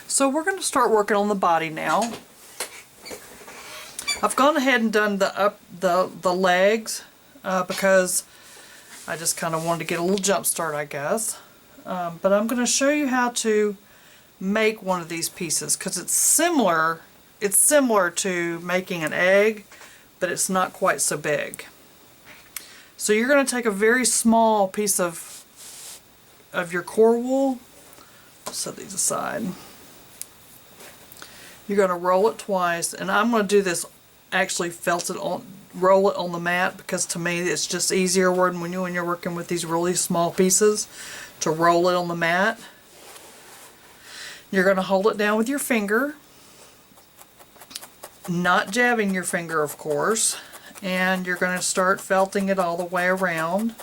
So we're going to start working on the body now. I've gone ahead and done the legs because I just kind of wanted to get a little jump start, I guess. But I'm going to show you how to make one of these pieces because it's similar to making an egg, but it's not quite so big. So you're going to take a very small piece of your core wool. Set these aside. You're going to roll it twice, and I'm going to do this actually roll it on the mat because to me it's just easier when you're working with these really small pieces to roll it on the mat. You're going to hold it down with your finger, not jabbing your finger, of course, and you're going to start felting it all the way around.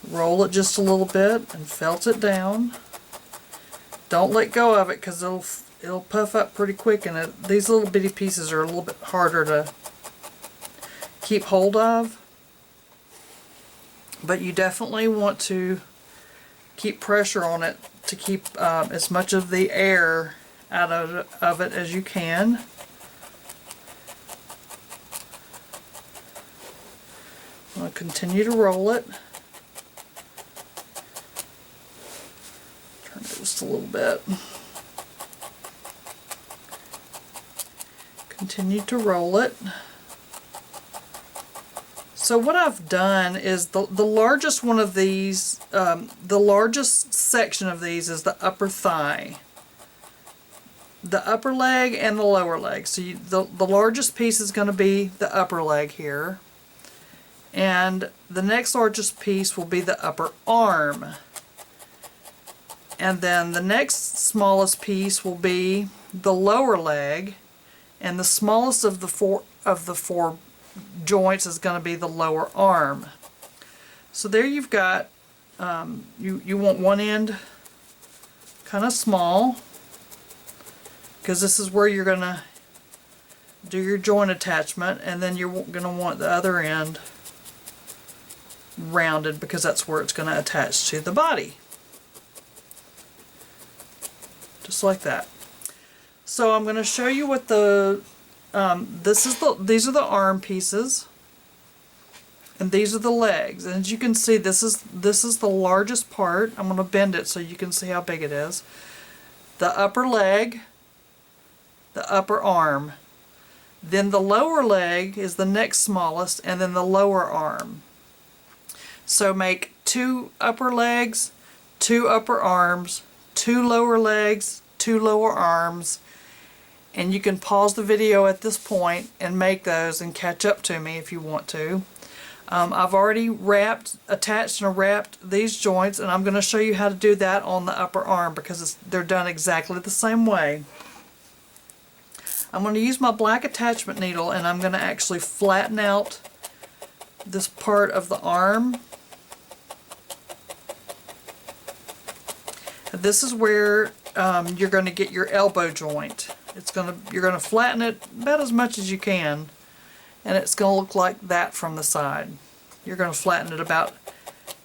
Roll it just a little bit and felt it down. Don't let go of it because it'll puff up pretty quick, and these little bitty pieces are a little bit harder to keep hold of. But you definitely want to keep pressure on it to keep as much of the air out of it as you can. I'm going to continue to roll it. Turn it just a little bit. Continue to roll it. So what I've done is the largest one of these, the largest section of these is the upper thigh. The upper leg and the lower leg. So the largest piece is going to be the upper leg here. And the next largest piece will be the upper arm. And then the next smallest piece will be the lower leg. And the smallest of the four joints is going to be the lower arm. So there you've got, you want one end kind of small, because this is where you're going to do your joint attachment, and then you're going to want the other end rounded because that's where it's going to attach to the body. Just like that. So I'm going to show you what these are the arm pieces, and these are the legs. And as you can see, this is the largest part. I'm going to bend it so you can see how big it is. The upper leg, the upper arm. Then the lower leg is the next smallest, and then the lower arm. So make 2 upper legs, 2 upper arms, 2 lower legs, 2 lower arms. And you can pause the video at this point and make those and catch up to me if you want to. I've already attached and wrapped these joints, and I'm going to show you how to do that on the upper arm because they're done exactly the same way. I'm going to use my black attachment needle, and I'm going to actually flatten out this part of the arm. And this is where you're going to get your elbow joint. You're going to flatten it about as much as you can, and it's going to look like that from the side. You're going to flatten it about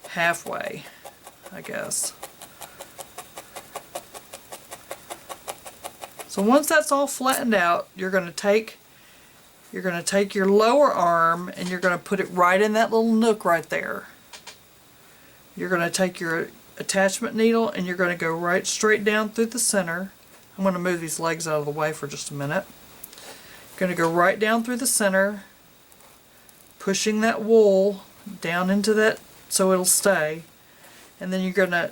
halfway, I guess. So once that's all flattened out, you're going to take your lower arm and you're going to put it right in that little nook right there. You're going to take your attachment needle and you're going to go right straight down through the center. I'm going to move these legs out of the way for just a minute. Going to go right down through the center, pushing that wool down into that so it'll stay, and then you're going to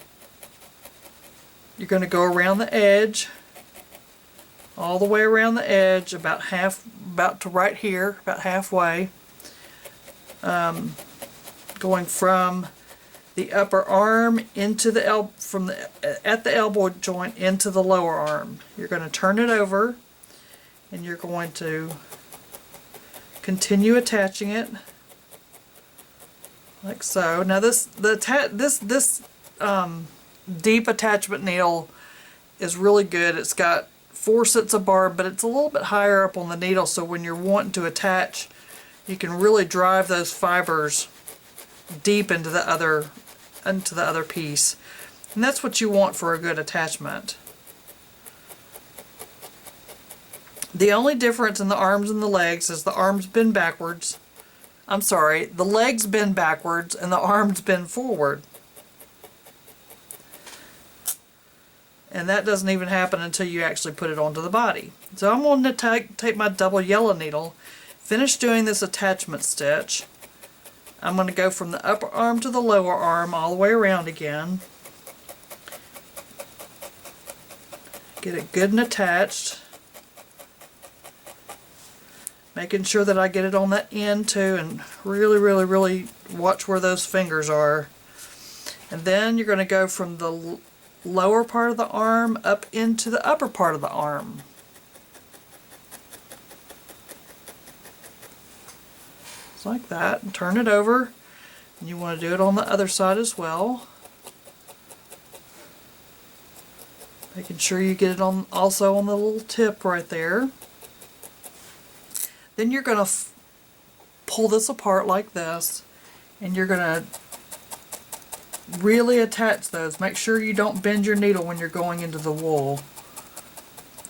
go around the edge, all the way around the edge, about to right here, about halfway, going from the upper arm into the at the elbow joint into the lower arm. You're going to turn it over, and you're going to continue attaching it like so. Now this deep attachment needle is really good. It's got 4 sets of barb, but it's a little bit higher up on the needle, so when you're wanting to attach, you can really drive those fibers deep into the other piece. And that's what you want for a good attachment. The only difference in the arms and the legs is the arms bend backwards. I'm sorry, the legs bend backwards and the arms bend forward. And that doesn't even happen until you actually put it onto the body. So I'm going to take my double yellow needle, finish doing this attachment stitch. I'm going to go from the upper arm to the lower arm all the way around again. Get it good and attached. Making sure that I get it on that end too, and really watch where those fingers are. And then you're going to go from the lower part of the arm up into the upper part of the arm. Just like that, and turn it over. And you want to do it on the other side as well. Making sure you get it on also on the little tip right there. Then you're going to pull this apart like this, and you're going to really attach those. Make sure you don't bend your needle when you're going into the wool.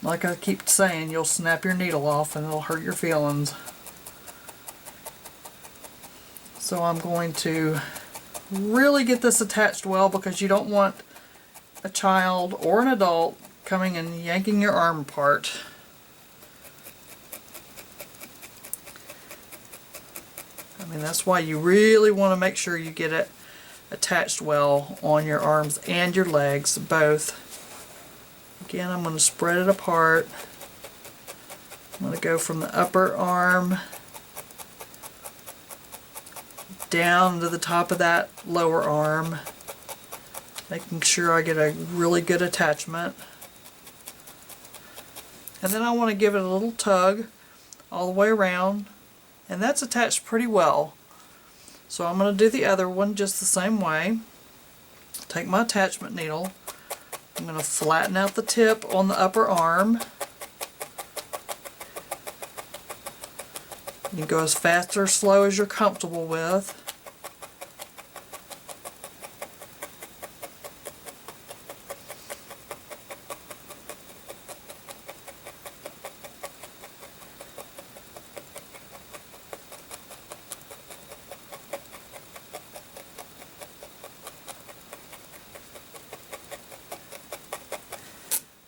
Like I keep saying, you'll snap your needle off and it'll hurt your feelings. So I'm going to really get this attached well, because you don't want a child or an adult coming and yanking your arm apart. I mean, that's why you really want to make sure you get it attached well on your arms and your legs, both. Again, I'm going to spread it apart. I'm going to go from the upper arm down to the top of that lower arm, making sure I get a really good attachment. And then I want to give it a little tug all the way around, and that's attached pretty well. So I'm going to do the other one just the same way. Take my attachment needle, I'm going to flatten out the tip on the upper arm. You can go as fast or slow as you're comfortable with.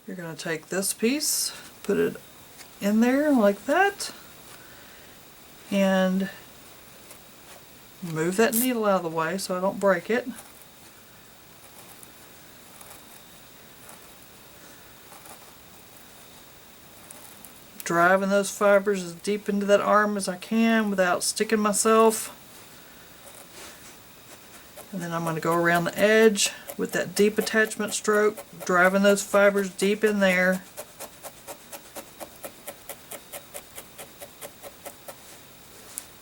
You're going to take this piece, put it in there like that, and move that needle out of the way so I don't break it. Driving those fibers as deep into that arm as I can without sticking myself. And then I'm going to go around the edge with that deep attachment stroke, driving those fibers deep in there.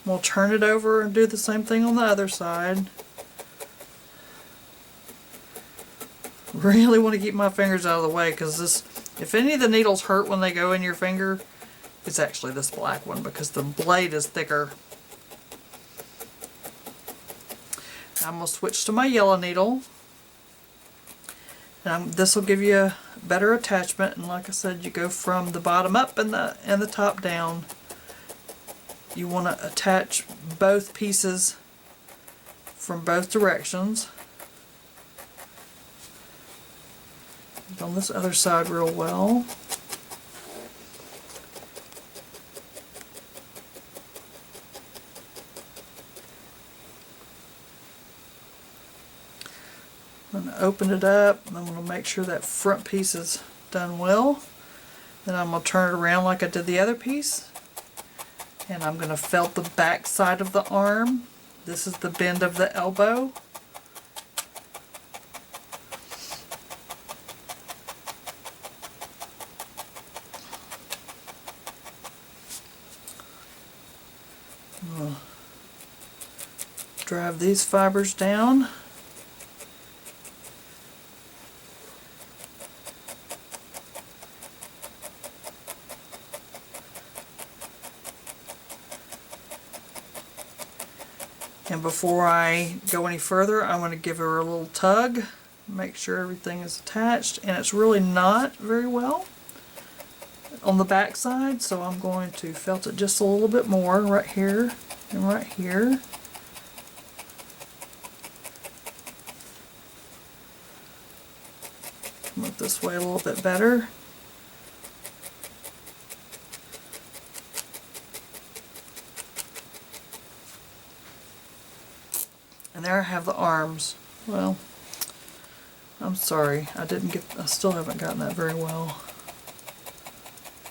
We'll turn it over and do the same thing on the other side. Really want to keep my fingers out of the way, because this, if any of the needles hurt when they go in your finger, it's actually this black one, because the blade is thicker. I'm going to switch to my yellow needle. And this will give you a better attachment, and like I said, you go from the bottom up and the top down. You want to attach both pieces from both directions. On this other side real well. I'm going to open it up, and I'm going to make sure that front piece is done well. Then I'm going to turn it around like I did the other piece. And I'm going to felt the back side of the arm. This is the bend of the elbow. I'll drive these fibers down. And before I go any further, I want to give her a little tug, make sure everything is attached, and it's really not very well. on the back side, so I'm going to felt it just a little bit more right here and right here. Come up this way a little bit better. And there I have the arms. Well, I'm sorry, I still haven't gotten that very well.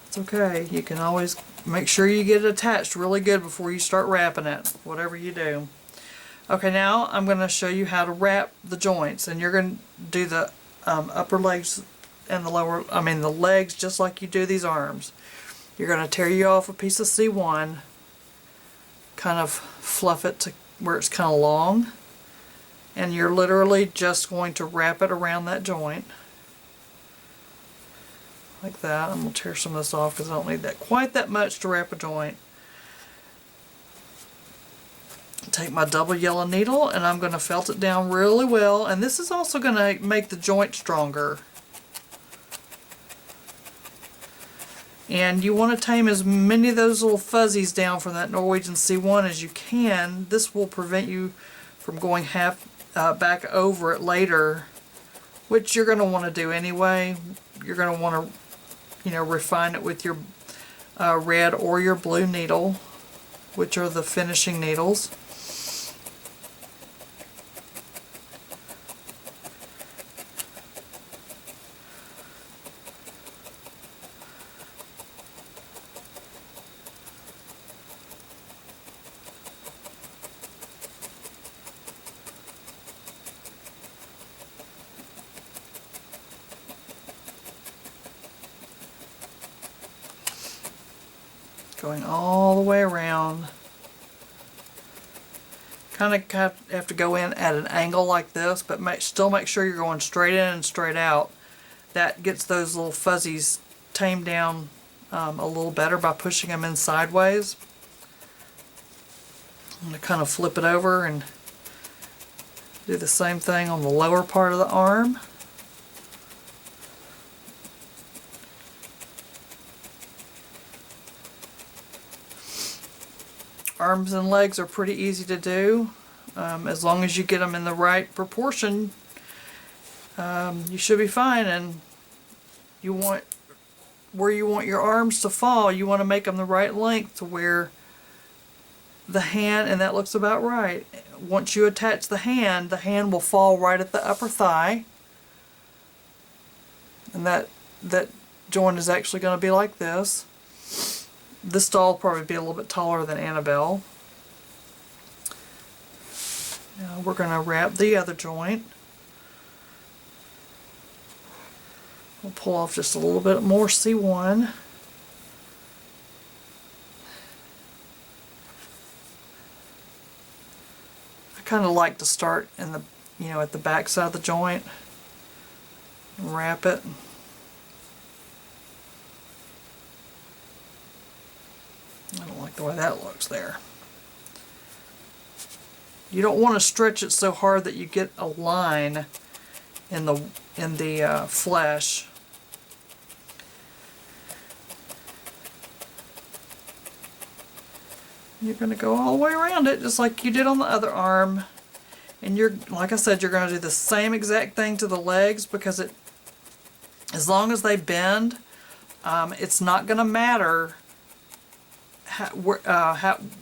It's okay, you can always make sure you get it attached really good before you start wrapping it, whatever you do. Okay, now I'm going to show you how to wrap the joints, and you're going to do the upper legs and the the legs just like you do these arms. You're going to tear you off a piece of C1, kind of fluff it to where it's kind of long, and you're literally just going to wrap it around that joint like that. I'm going to tear some of this off because I don't need that quite that much to wrap a joint. Take my double yellow needle and I'm going to felt it down really well, and this is also going to make the joint stronger. And you want to tame as many of those little fuzzies down from that Norwegian C1 as you can. This will prevent you from going half back over it later, which you're going to want to do anyway. You're going to want to, refine it with your red or your blue needle, which are the finishing needles. Going all the way around. Kind of have to go in at an angle like this, but still make sure you're going straight in and straight out. That gets those little fuzzies tamed down a little better by pushing them in sideways. I'm going to kind of flip it over and do the same thing on the lower part of the arm. Arms and legs are pretty easy to do. As long as you get them in the right proportion, you should be fine. And where you want your arms to fall, you want to make them the right length to where the hand, and that looks about right. Once you attach the hand will fall right at the upper thigh. And that joint is actually going to be like this. This doll will probably be a little bit taller than Annabelle. Now we're going to wrap the other joint. We'll pull off just a little bit more C1. I kind of like to start in the, at the back side of the joint and wrap it. I don't like the way that looks there. You don't want to stretch it so hard that you get a line in the flesh. You're going to go all the way around it just like you did on the other arm. And like I said, you're going to do the same exact thing to the legs, because as long as they bend, it's not going to matter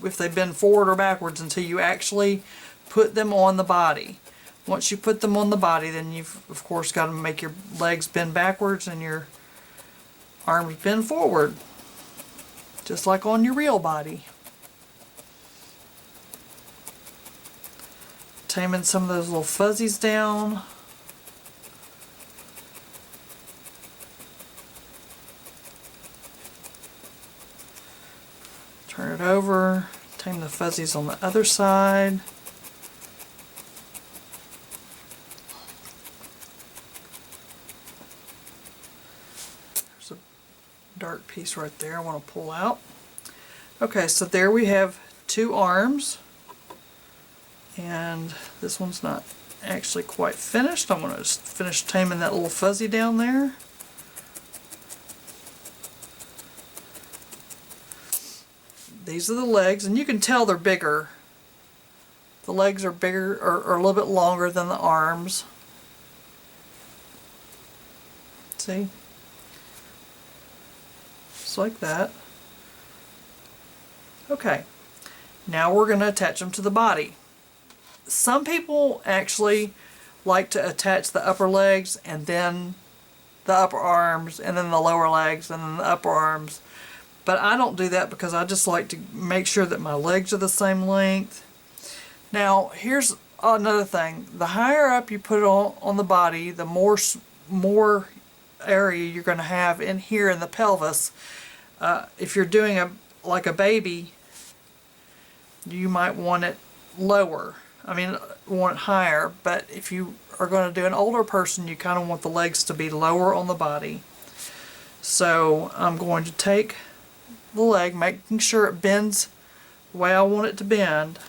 if they bend forward or backwards until you actually put them on the body. Once you put them on the body, then you've of course got to make your legs bend backwards and your arms bend forward, just like on your real body. Taming some of those little fuzzies down. Turn it over, tame the fuzzies on the other side. There's a dark piece right there I want to pull out. Okay, so there we have two arms, and this one's not actually quite finished. I'm going to just finish taming that little fuzzy down there. these are the legs, and you can tell they're bigger. The legs are bigger, or a little bit longer than the arms. See? Just like that. Okay, now we're going to attach them to the body. Some people actually like to attach the upper legs and then the upper arms and then the lower legs and then the upper arms. But I don't do that because I just like to make sure that my legs are the same length. Now here's another thing. The higher up you put it on the body, the more area you're going to have in here in the pelvis. If you're doing like a baby, you might want it lower. I mean, want it higher, but if you are going to do an older person, you kind of want the legs to be lower on the body. So I'm going to take the leg, making sure it bends the way I want it to bend.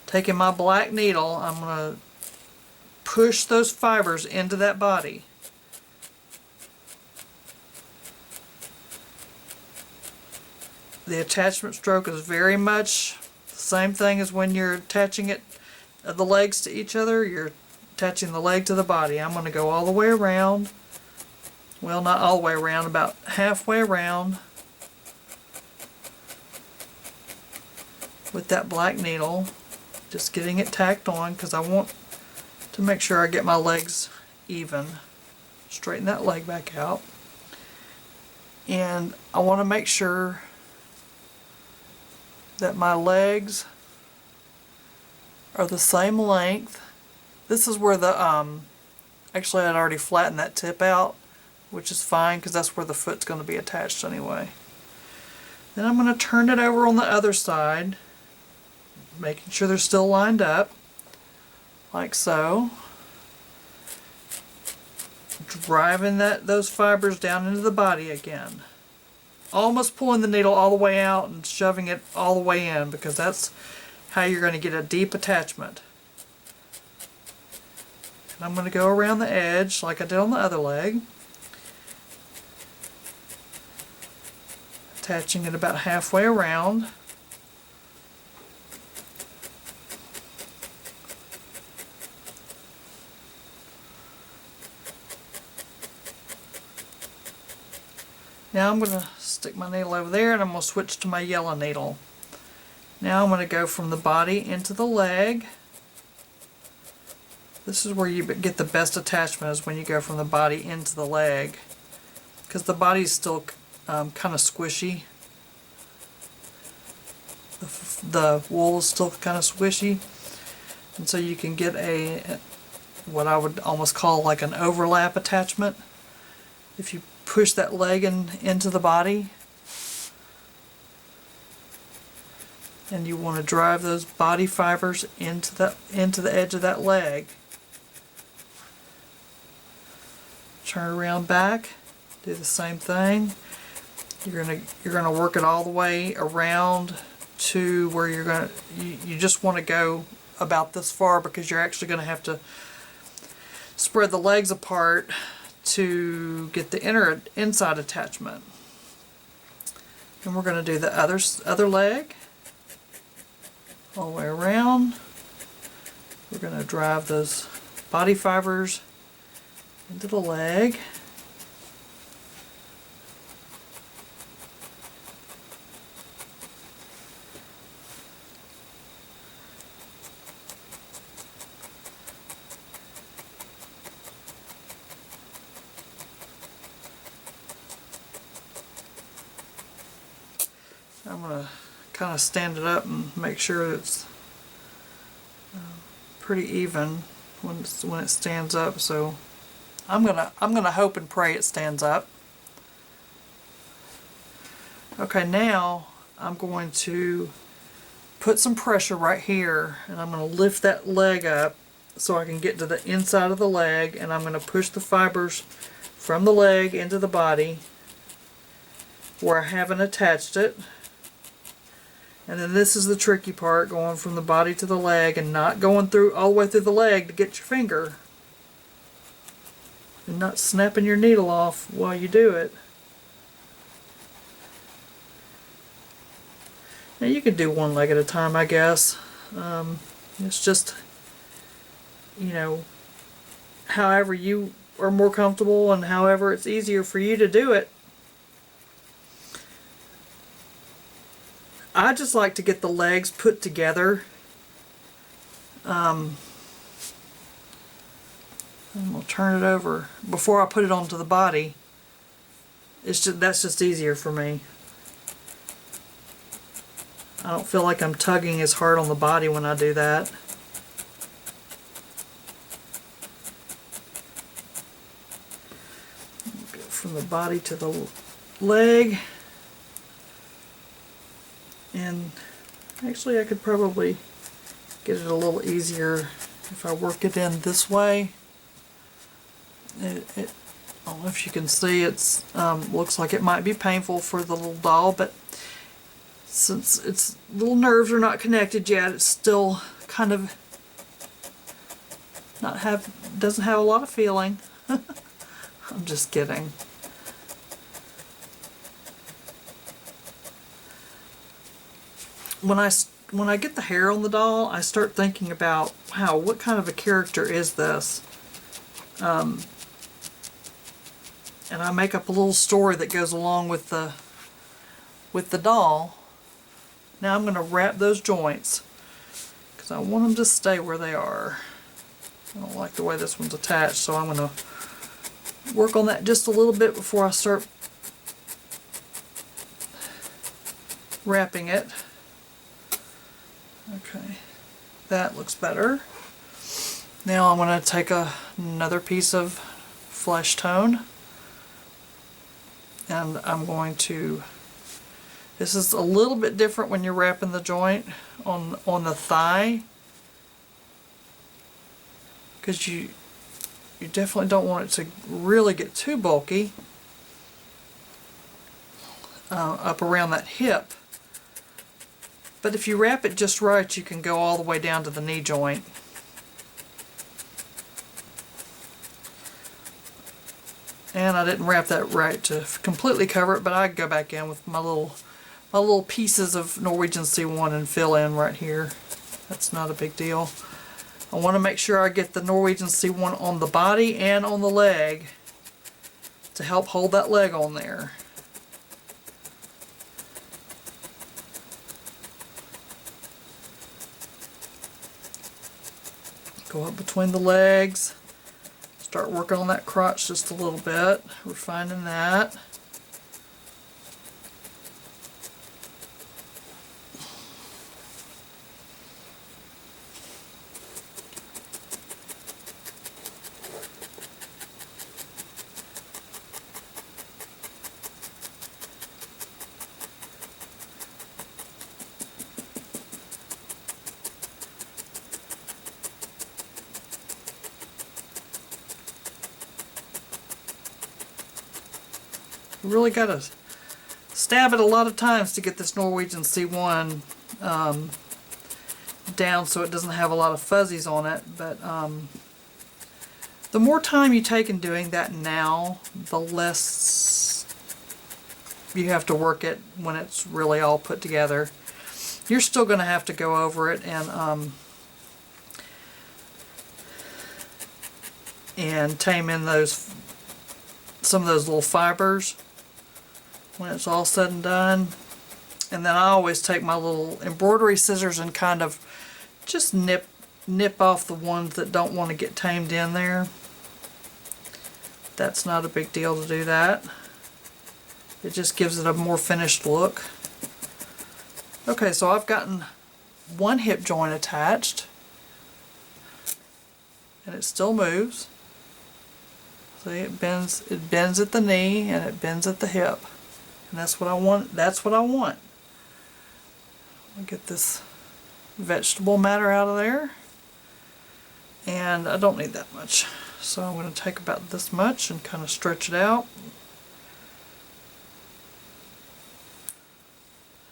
Taking my black needle, I'm going to push those fibers into that body. The attachment stroke is very much the same thing as when you're attaching the legs to each other. You're attaching the leg to the body. I'm going to go all the way around. Well, not all the way around, about halfway around with that black needle. Just getting it tacked on because I want to make sure I get my legs even. Straighten that leg back out. And I want to make sure that my legs are the same length. This is where the, actually I'd already flattened that tip out, which is fine because that's where the foot's going to be attached anyway. Then I'm going to turn it over on the other side, making sure they're still lined up, like so. Driving those fibers down into the body again. Almost pulling the needle all the way out and shoving it all the way in, because that's how you're going to get a deep attachment. And I'm going to go around the edge like I did on the other leg, attaching it about halfway around. Now I'm going to stick my needle over there and I'm going to switch to my yellow needle. Now I'm going to go from the body into the leg. This is where you get the best attachment, is when you go from the body into the leg, because the body's still kind of squishy. The wool is still kind of squishy, and so you can get what I would almost call like an overlap attachment if you push that leg into the body, and you want to drive those body fibers into the edge of that leg. Turn around back, do the same thing. You're gonna work it all the way around to where you just want to go about this far, because you're actually going to have to spread the legs apart to get the inside attachment. And we're going to do the other leg all the way around. We're going to drive those body fibers into the leg. I'm going to kind of stand it up and make sure it's pretty even when it stands up. So I'm gonna hope and pray it stands up. Okay, now I'm going to put some pressure right here, and I'm going to lift that leg up so I can get to the inside of the leg, and I'm going to push the fibers from the leg into the body where I haven't attached it. And then this is the tricky part, going from the body to the leg and not going through all the way through the leg to get your finger. And not snapping your needle off while you do it. Now you could do one leg at a time, I guess. It's just, you know, however you are more comfortable and however it's easier for you to do it. I just like to get the legs put together. I'm going to turn it over before I put it onto the body. That's just easier for me. I don't feel like I'm tugging as hard on the body when I do that. Go from the body to the leg. And actually I could probably get it a little easier if I work it in this way. I don't know if you can see, it's looks like it might be painful for the little doll, but since its little nerves are not connected yet, it's still kind of doesn't have a lot of feeling. I'm just kidding. When I get the hair on the doll, I start thinking about, wow, what kind of a character is this? And I make up a little story that goes along with the doll. Now I'm going to wrap those joints because I want them to stay where they are. I don't like the way this one's attached, so I'm going to work on that just a little bit before I start wrapping it. Okay, that looks better. Now I'm going to take another piece of flesh tone, and I'm going to, this is a little bit different when you're wrapping the joint on the thigh, because you definitely don't want it to really get too bulky up around that hip. But if you wrap it just right, you can go all the way down to the knee joint. And I didn't wrap that right to completely cover it, but I could go back in with my little pieces of Norwegian C1 and fill in right here. That's not a big deal. I want to make sure I get the Norwegian C1 on the body and on the leg to help hold that leg on there. Go up between the legs, start working on that crotch just a little bit, refining that. You really got to stab it a lot of times to get this Norwegian C1 down so it doesn't have a lot of fuzzies on it. But the more time you take in doing that now, the less you have to work it when it's really all put together. You're still going to have to go over it and tame in some of those little fibers when it's all said and done. And then I always take my little embroidery scissors and kind of just nip off the ones that don't want to get tamed in there. That's not a big deal to do that. It just gives it a more finished look. Okay, so I've gotten one hip joint attached, and it still moves. See, it bends at the knee and it bends at the hip. And that's what I want. That's what I want. I'll get this vegetable matter out of there. And I don't need that much. So I'm going to take about this much and kind of stretch it out.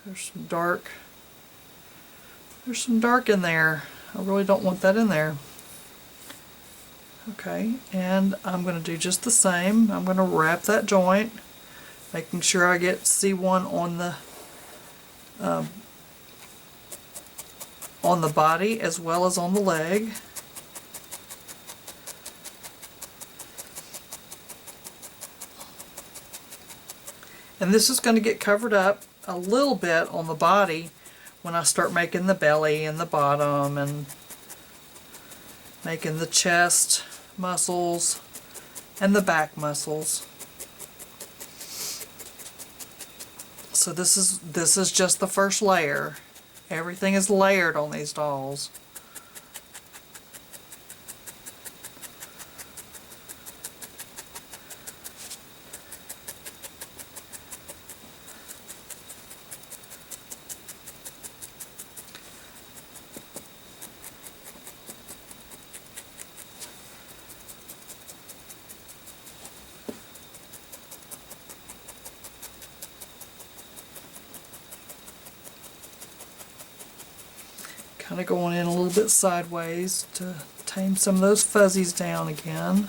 There's some dark in there. I really don't want that in there. Okay, and I'm going to do just the same. I'm going to wrap that joint, making sure I get C1 on on the body as well as on the leg. And this is going to get covered up a little bit on the body when I start making the belly and the bottom and making the chest muscles and the back muscles. So this is just the first layer. Everything is layered on these dolls. Kind of going in a little bit sideways to tame some of those fuzzies down again.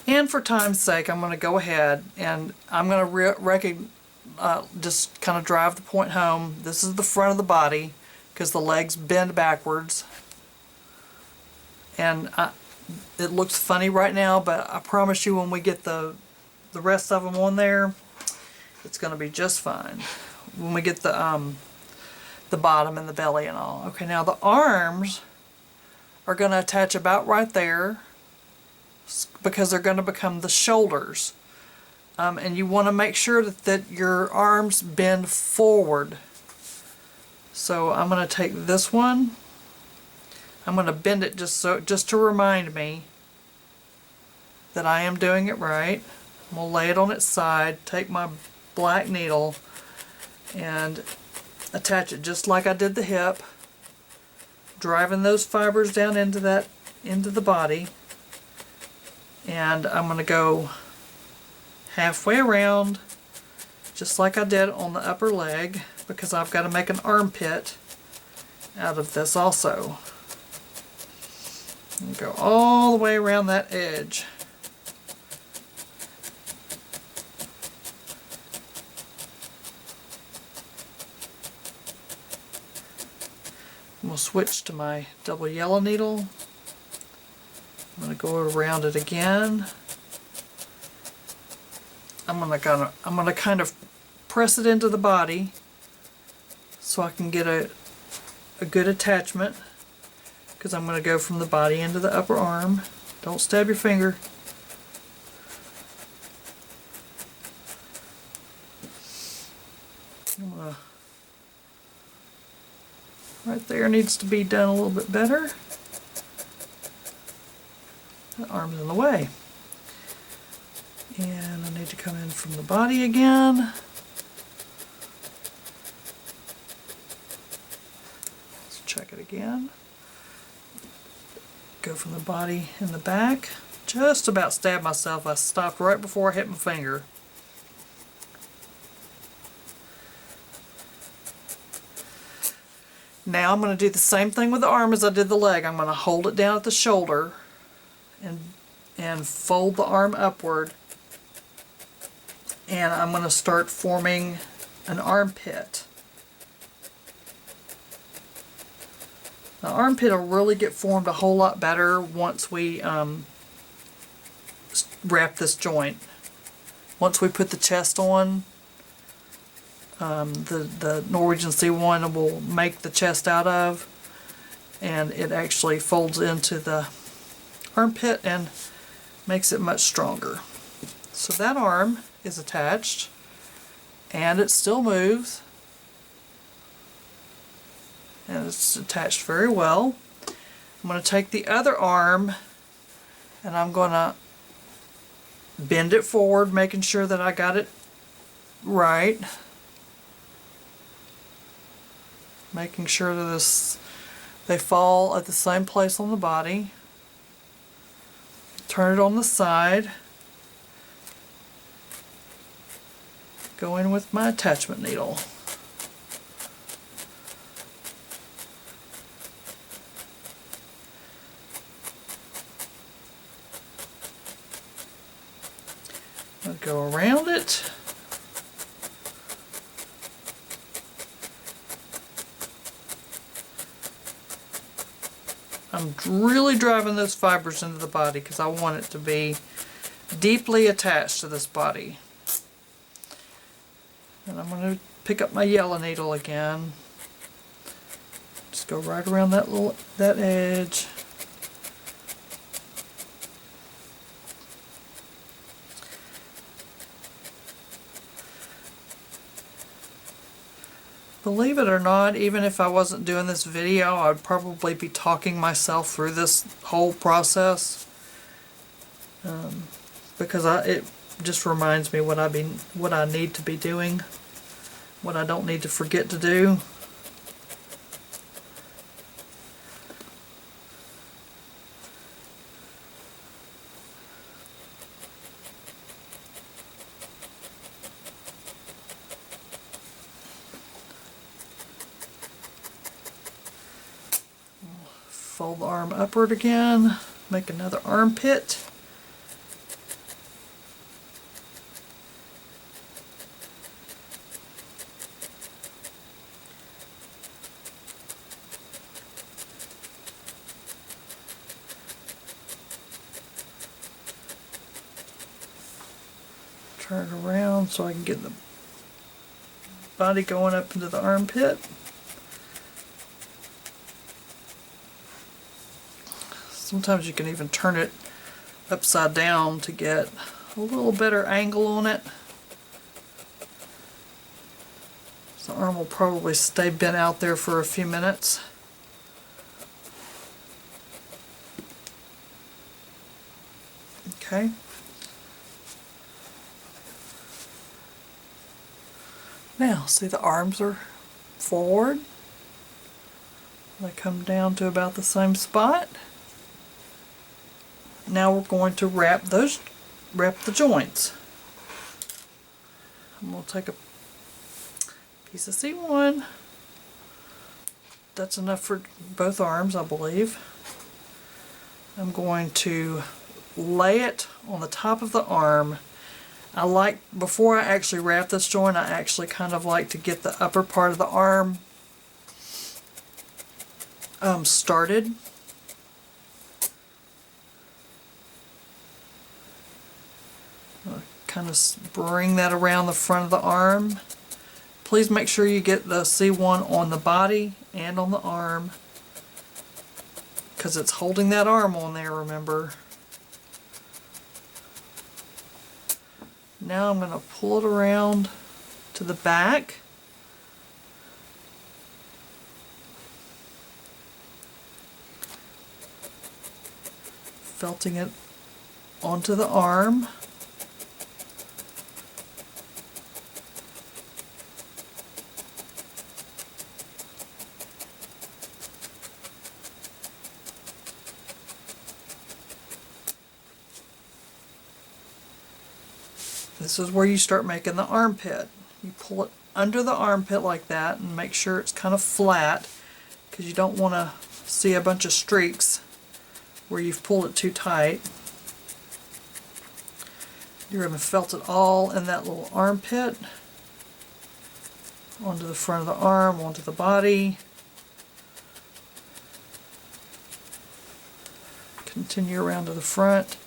And for time's sake, I'm going to go ahead and I'm going to just kind of drive the point home. This is the front of the body because the legs bend backwards. And it looks funny right now, but I promise you when we get the rest of them on there, it's going to be just fine. When we get the bottom and the belly and all. Okay, now the arms are going to attach about right there because they're going to become the shoulders. And you want to make sure that your arms bend forward. So I'm going to take this one. I'm going to bend it just to remind me that I am doing it right. I'm going to lay it on its side, take my black needle, and attach it just like I did the hip, driving those fibers down into the body, and I'm going to go halfway around just like I did on the upper leg because I've got to make an armpit out of this also. And go all the way around that edge. I'm going to switch to my double yellow needle. I'm going to go around it again. I'm going to kind of press it into the body so I can get a good attachment because I'm going to go from the body into the upper arm. Don't stab your finger. Right there needs to be done a little bit better. The arm's in the way. And I need to come in from the body again. Let's check it again. Go from the body in the back. Just about stabbed myself. I stopped right before I hit my finger. Now I'm going to do the same thing with the arm as I did the leg. I'm going to hold it down at the shoulder and fold the arm upward. And I'm going to start forming an armpit. The armpit will really get formed a whole lot better once we wrap this joint. Once we put the chest on, the Norwegian sea one will make the chest out of, and it actually folds into the armpit and makes it much stronger. So that arm is attached, and it still moves, and it's attached very well. I'm going to take the other arm and I'm going to bend it forward, making sure that I got it right. Making sure that they fall at the same place on the body. Turn it on the side. Go in with my attachment needle. I'll go around it. I'm really driving those fibers into the body because I want it to be deeply attached to this body. And I'm going to pick up my yellow needle again. Just go right around that edge. Believe it or not, even if I wasn't doing this video, I'd probably be talking myself through this whole process, because it just reminds me what I need to be doing, what I don't need to forget to do. Fold the arm upward again, make another armpit. Turn it around so I can get the body going up into the armpit. Sometimes you can even turn it upside down to get a little better angle on it. So the arm will probably stay bent out there for a few minutes. Okay. Now, see, the arms are forward. They come down to about the same spot. Now we're going to wrap the joints. I'm going to take a piece of C1. That's enough for both arms, I believe. I'm going to lay it on the top of the arm. Before I actually wrap this joint, I actually kind of like to get the upper part of the arm started. Kind of bring that around the front of the arm. Please make sure you get the C1 on the body and on the arm, because it's holding that arm on there, remember. Now I'm going to pull it around to the back. Felting it onto the arm. This is where you start making the armpit. You pull it under the armpit like that and make sure it's kind of flat, because you don't want to see a bunch of streaks where you've pulled it too tight. You're going to felt it all in that little armpit, onto the front of the arm, onto the body. Continue around to the front.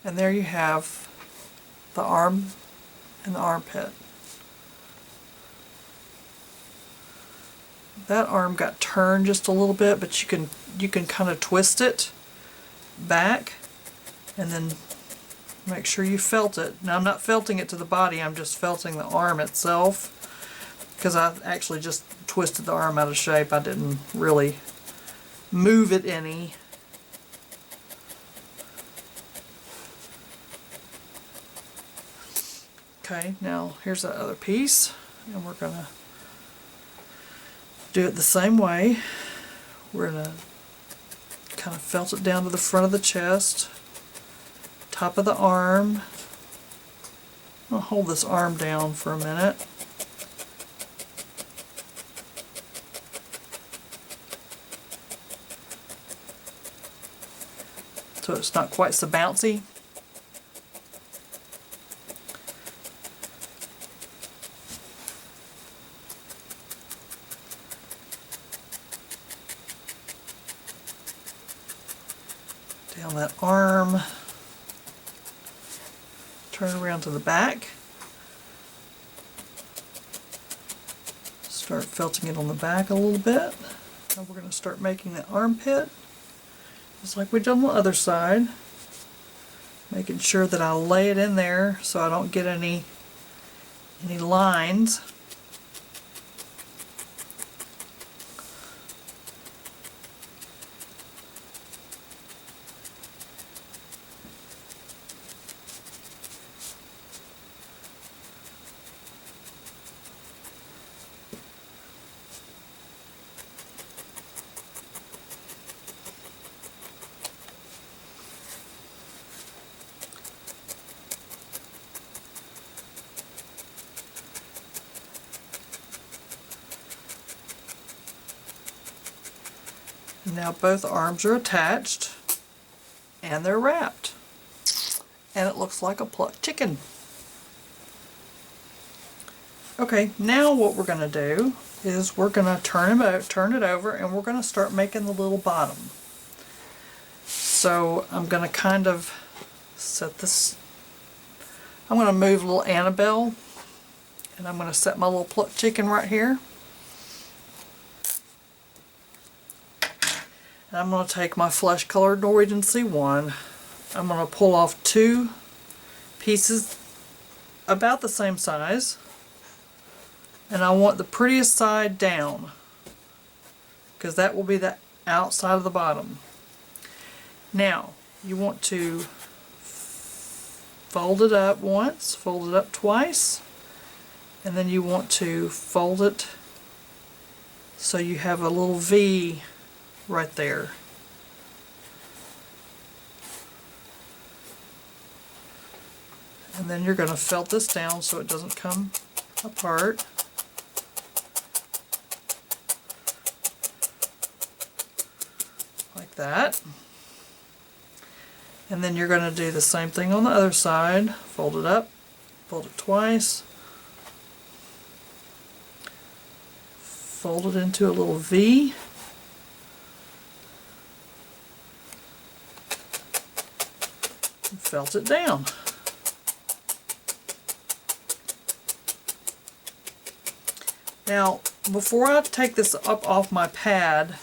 And there you have the arm and the armpit. That arm got turned just a little bit, but you can kind of twist it back and then make sure you felt it. Now I'm not felting it to the body, I'm just felting the arm itself, because I actually just twisted the arm out of shape. I didn't really move it any. Okay, now here's that other piece, and we're going to do it the same way. We're going to kind of felt it down to the front of the chest, top of the arm. I'll hold this arm down for a minute. so it's not quite so bouncy. Down that arm, turn around to the back, start felting it on the back a little bit. Now we're going to start making the armpit, just like we did on the other side, making sure that I lay it in there so I don't get any lines. Now both arms are attached and they're wrapped, and it looks like a plucked chicken. Okay, now what we're going to do is we're going to turn it over, and we're going to start making the little bottom. So I'm going to kind of set this, I'm going to move little Annabelle, and I'm going to set my little plucked chicken right here. And I'm going to take my flesh colored Norwegian C1. I'm going to pull off 2 pieces about the same size, and I want the prettiest side down because that will be the outside of the bottom. Now you want to fold it up once, fold it up twice, and then you want to fold it so you have a little V right there. And then you're going to felt this down so it doesn't come apart. Like that. And then you're going to do the same thing on the other side. Fold it up, fold it twice, fold it into a little V. Felt it down. Now, before I take this up off my pad,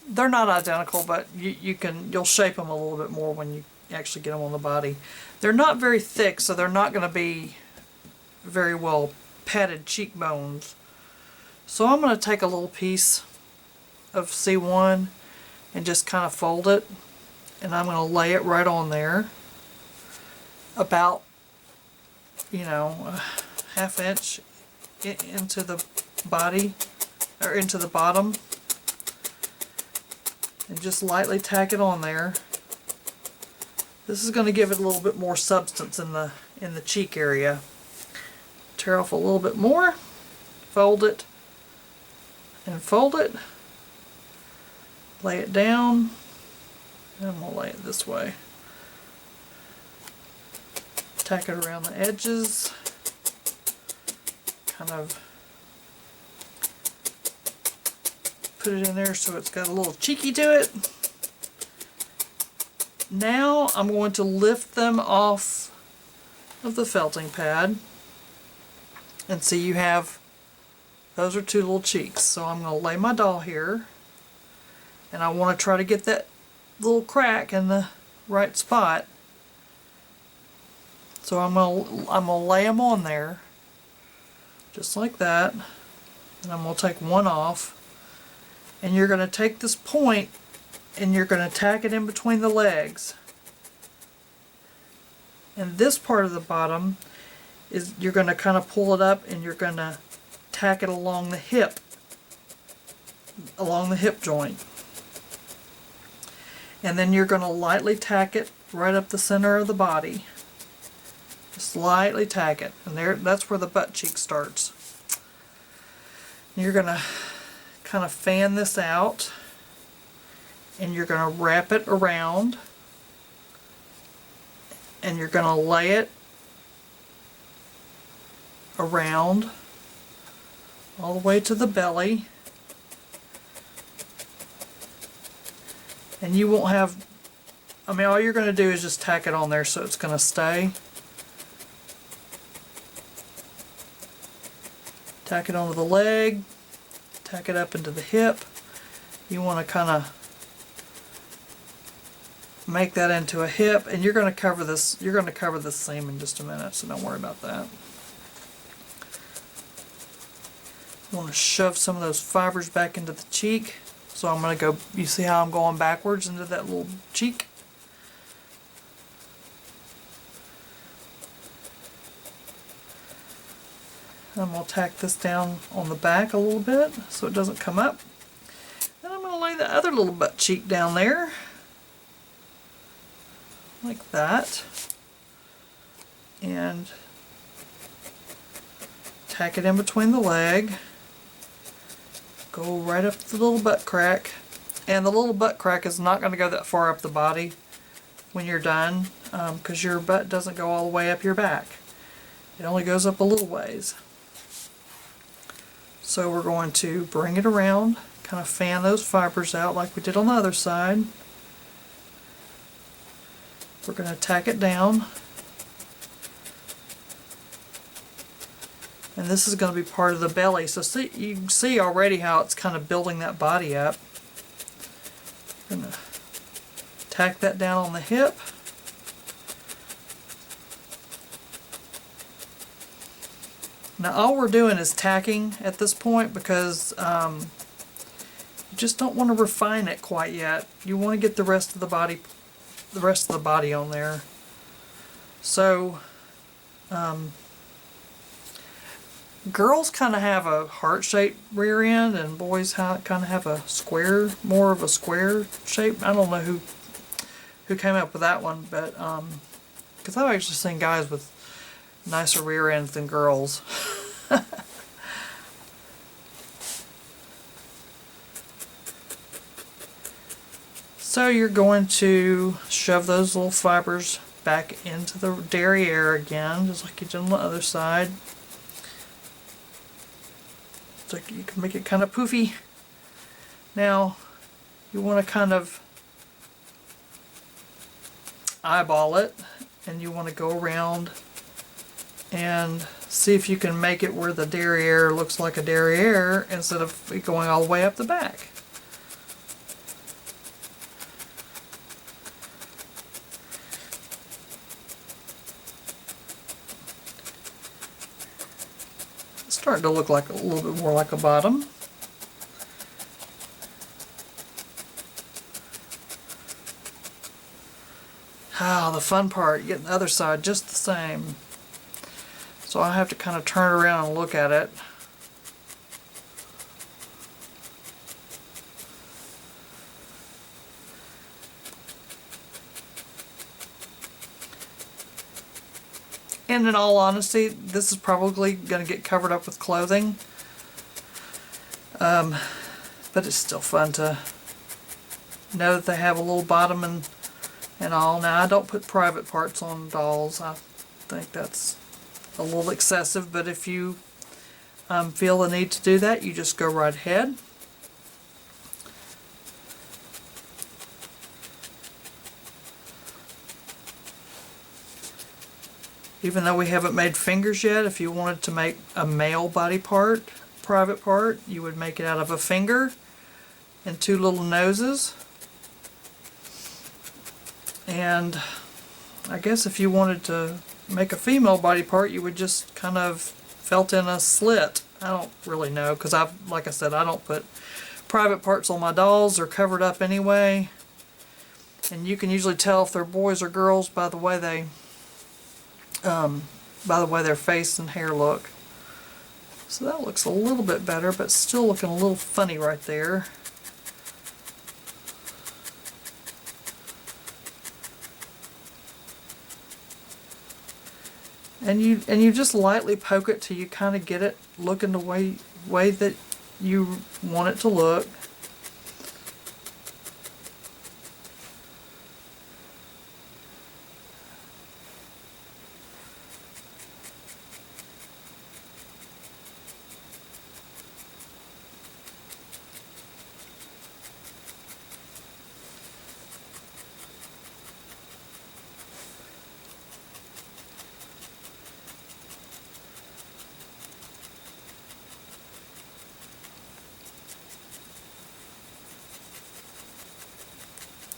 they're not identical, but you'll shape them a little bit more when you actually get them on the body. They're not very thick, so they're not going to be very well padded cheekbones. So I'm going to take a little piece of C1 and just kind of fold it. And I'm going to lay it right on there, about, a ½ inch into the body, or into the bottom, and just lightly tack it on there. This is going to give it a little bit more substance in the cheek area. Tear off a little bit more, fold it, and fold it, lay it down. And I'm going to lay it this way. Tack it around the edges. Kind of put it in there so it's got a little cheeky to it. Now I'm going to lift them off of the felting pad. And see, you have, those are 2 little cheeks. So I'm going to lay my doll here. And I want to try to get that little crack in the right spot. So I'm gonna lay them on there just like that, and I'm gonna take one off, and you're gonna take this point and you're gonna tack it in between the legs. And this part of the bottom is, you're gonna kind of pull it up and you're gonna tack it along the hip joint. And then you're going to lightly tack it right up the center of the body. Just lightly tack it. And that's where the butt cheek starts. And you're going to kind of fan this out. And you're going to wrap it around and you're going to lay it around all the way to the belly, and you won't have, I mean, all you're going to do is just tack it on there so it's going to stay. Tack it onto the leg, tack it up into the hip. You want to kind of make that into a hip, and you're going to cover this. You're going to cover this seam in just a minute, so don't worry about that. I want to shove some of those fibers back into the cheek. So I'm going to go, you see how I'm going backwards into that little cheek? I'm going to tack this down on the back a little bit so it doesn't come up. Then I'm going to lay the other little butt cheek down there. Like that. And tack it in between the leg. Go right up to the little butt crack. And the little butt crack is not going to go that far up the body when you're done, because your butt doesn't go all the way up your back. It only goes up a little ways. So we're going to bring it around, kind of fan those fibers out like we did on the other side. We're going to tack it down. And this is going to be part of the belly. So see, you can see already how it's kind of building that body up. I'm going to tack that down on the hip. Now all we're doing is tacking at this point because you just don't want to refine it quite yet. You want to get the rest of the body on there. So girls kind of have a heart-shaped rear end, and boys kind of have a square, more of a square shape. I don't know who came up with that one, but because I've actually seen guys with nicer rear ends than girls. So you're going to shove those little fibers back into the derriere again, just like you did on the other side. So you can make it kind of poofy. Now you want to kind of eyeball it, and you want to go around and see if you can make it where the derriere looks like a derriere instead of it going all the way up the back. It's starting to look like a little bit more like a bottom. Ah, the fun part, getting the other side just the same. So I have to kind of turn around and look at it. And in all honesty, this is probably going to get covered up with clothing. But it's still fun to know that they have a little bottom and all. Now, I don't put private parts on dolls. I think that's a little excessive, but if you feel the need to do that, you just go right ahead. Even though we haven't made fingers yet, if you wanted to make a male body part, private part, you would make it out of a finger and two little noses. And I guess if you wanted to make a female body part, you would just kind of felt in a slit. I don't really know, because like I said, I don't put private parts on my dolls. They're covered up anyway. And you can usually tell if they're boys or girls by the way their face and hair look. So that looks a little bit better, but still looking a little funny right there. And you just lightly poke it till you kind of get it looking the way that you want it to look.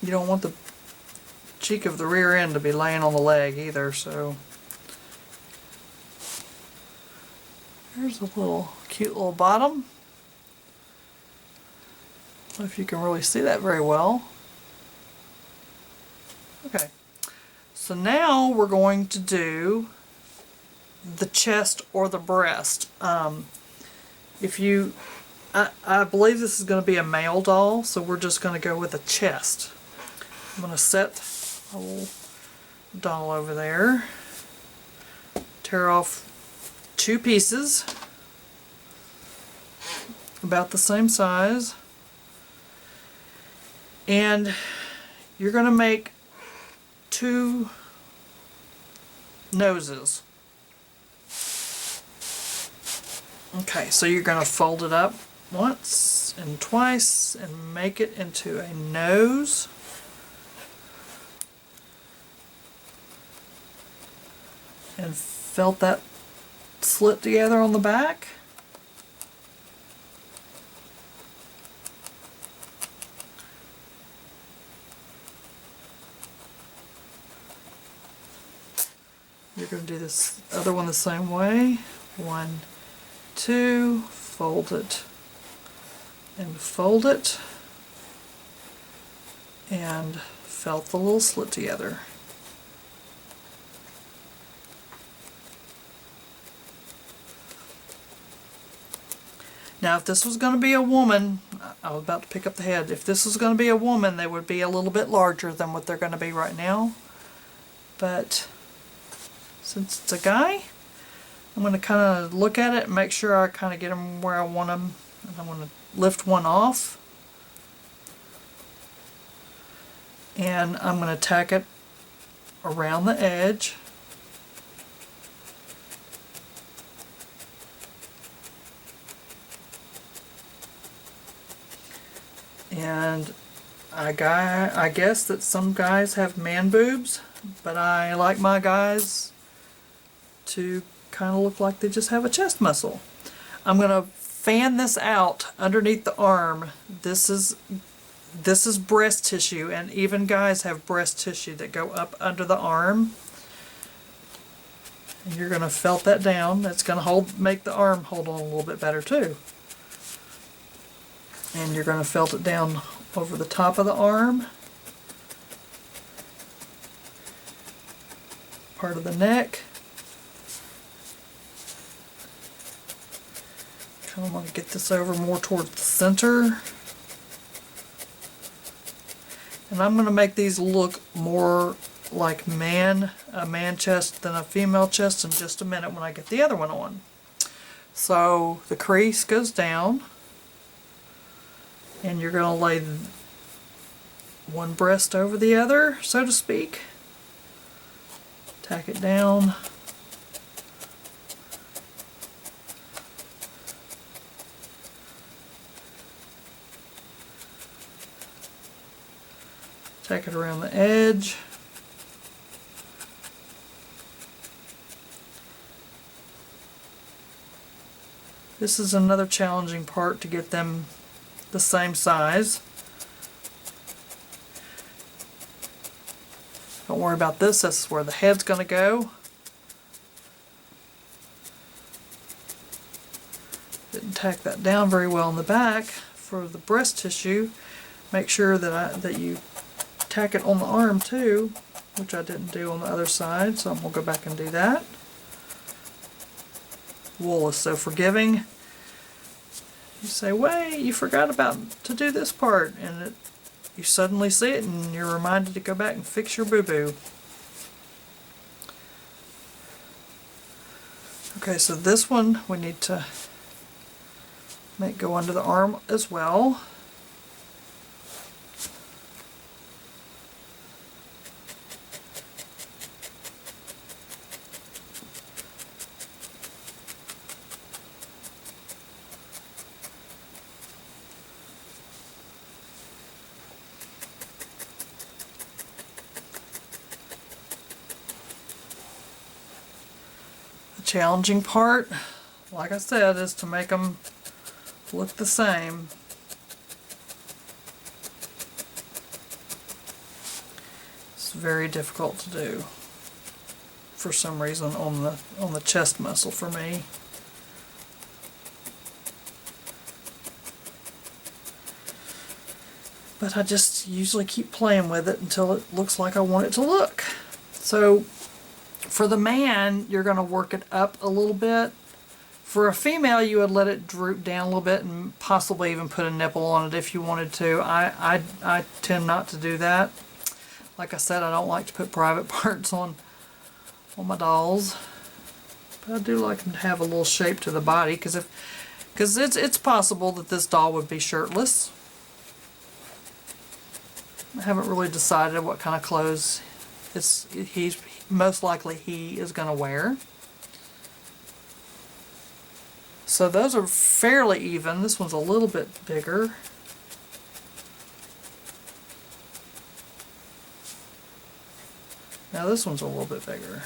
you don't want the cheek of the rear end to be laying on the leg either, so there's a little cute little bottom. I don't know if you can really see that very well. Okay, so now we're going to do the chest or the breast. If you, I believe this is going to be a male doll, so we're just going to go with a chest. I'm going to set a little doll over there, tear off 2 pieces about the same size, and you're going to make 2 noses. Okay, so you're going to fold it up once and twice and make it into a nose. And felt that slit together on the back. You're going to do this other one the same way. 1, 2, fold it and fold it, and felt the little slit together. Now if this was going to be a woman, I was about to pick up the head, if this was going to be a woman, they would be a little bit larger than what they're going to be right now. But since it's a guy, I'm going to kind of look at it and make sure I kind of get them where I want them. And I'm going to lift one off. And I'm going to tack it around the edge. And I guess that some guys have man boobs, but I like my guys to kind of look like they just have a chest muscle. I'm going to fan this out underneath the arm. This is breast tissue, and even guys have breast tissue that go up under the arm. And you're going to felt that down. That's going to make the arm hold on a little bit better too. And you're going to felt it down over the top of the arm, part of the neck. Kind of want to get this over more towards the center. And I'm going to make these look more like a man chest than a female chest in just a minute when I get the other one on. So the crease goes down, and you're going to lay one breast over the other, so to speak. Tack it down. Tack it around the edge. This is another challenging part, to get them the same size. Don't worry about this, this is where the head's going to go. Didn't tack that down very well in the back. For the breast tissue, make sure that you tack it on the arm too, which I didn't do on the other side, so I'm going to go back and do that. Wool is so forgiving. You say, wait, you forgot to do this part, and you suddenly see it and you're reminded to go back and fix your boo-boo. Okay, so this one we need to make go under the arm as well. Challenging part, like I said, is to make them look the same. very difficult to do for some reason on the chest muscle for me. But I just usually keep playing with it until it looks like I want it to look. So for the man, you're going to work it up a little bit. For a female, you would let it droop down a little bit and possibly even put a nipple on it if you wanted to. I tend not to do that. Like I said, I don't like to put private parts on my dolls. But I do like them to have a little shape to the body, because it's possible that this doll would be shirtless. I haven't really decided what kind of clothes he's most likely he is going to wear. So those are fairly even. This one's a little bit bigger. Now this one's a little bit bigger.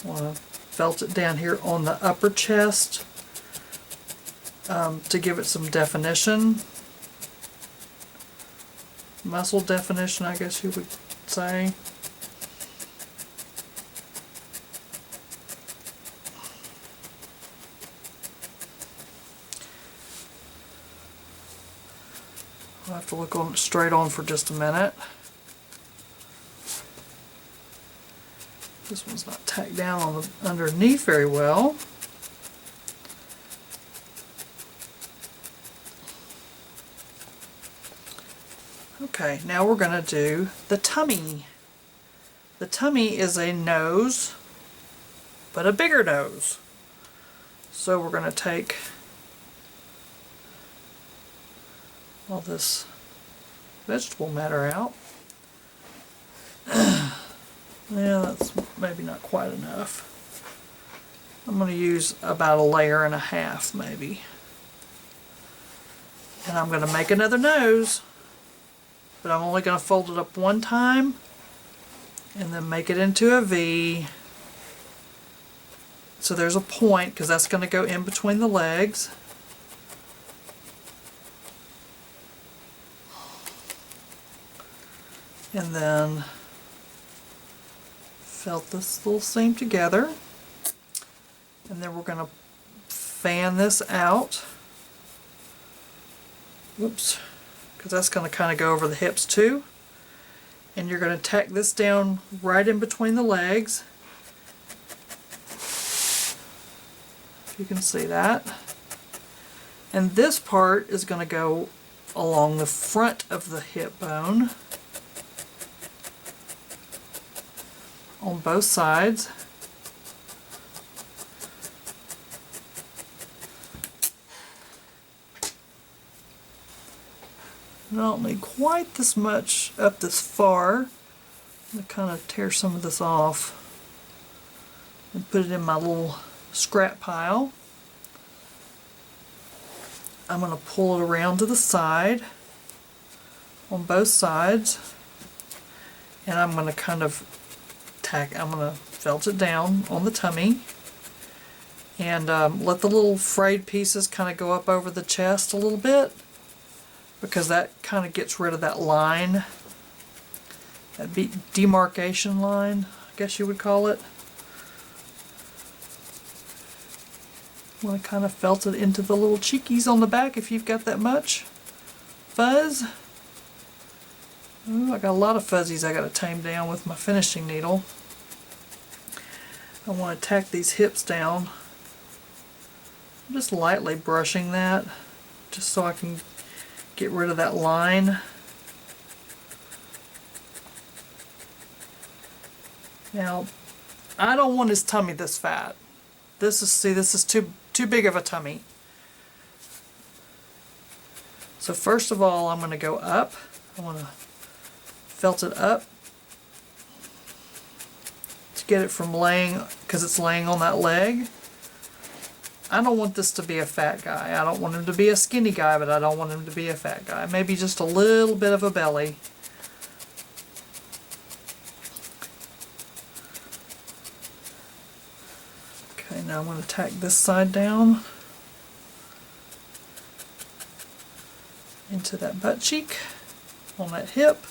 I want to felt it down here on the upper chest to give it some definition. Muscle definition, I guess you would say. I'll have to look on straight on for just a minute. This one's not tacked down on the underneath very well. Okay, now we're going to do the tummy. The tummy is a nose, but a bigger nose. So we're going to take all this vegetable matter out. Yeah, that's maybe not quite enough. I'm going to use about a layer and a half maybe. And I'm going to make another nose, but I'm only going to fold it up one time and then make it into a V. So there's a point, because that's going to go in between the legs. And then felt this little seam together, and then we're going to fan this out. Whoops, because that's going to kind of go over the hips too. And you're going to tack this down right in between the legs. If you can see that. And this part is going to go along the front of the hip bone on both sides. I don't need quite this much up this far. I'm going to kind of tear some of this off and put it in my little scrap pile. I'm going to pull it around to the side on both sides, and I'm going to kind of I'm going to felt it down on the tummy and let the little frayed pieces kind of go up over the chest a little bit, because that kind of gets rid of that line, that demarcation line, I guess you would call it. I want to kind of felt it into the little cheekies on the back if you've got that much fuzz. Ooh, I got a lot of fuzzies I got to tame down with my finishing needle. I want to tack these hips down. I'm just lightly brushing that, just so I can get rid of that line. Now, I don't want his tummy this fat. This is too big of a tummy. So first of all, I'm going to go up. I want to felt it up to get it from laying, because it's laying on that leg. I don't want this to be a fat guy. I don't want him to be a skinny guy, but I don't want him to be a fat guy. Maybe just a little bit of a belly. Now I'm going to tack this side down into that butt cheek on that hip.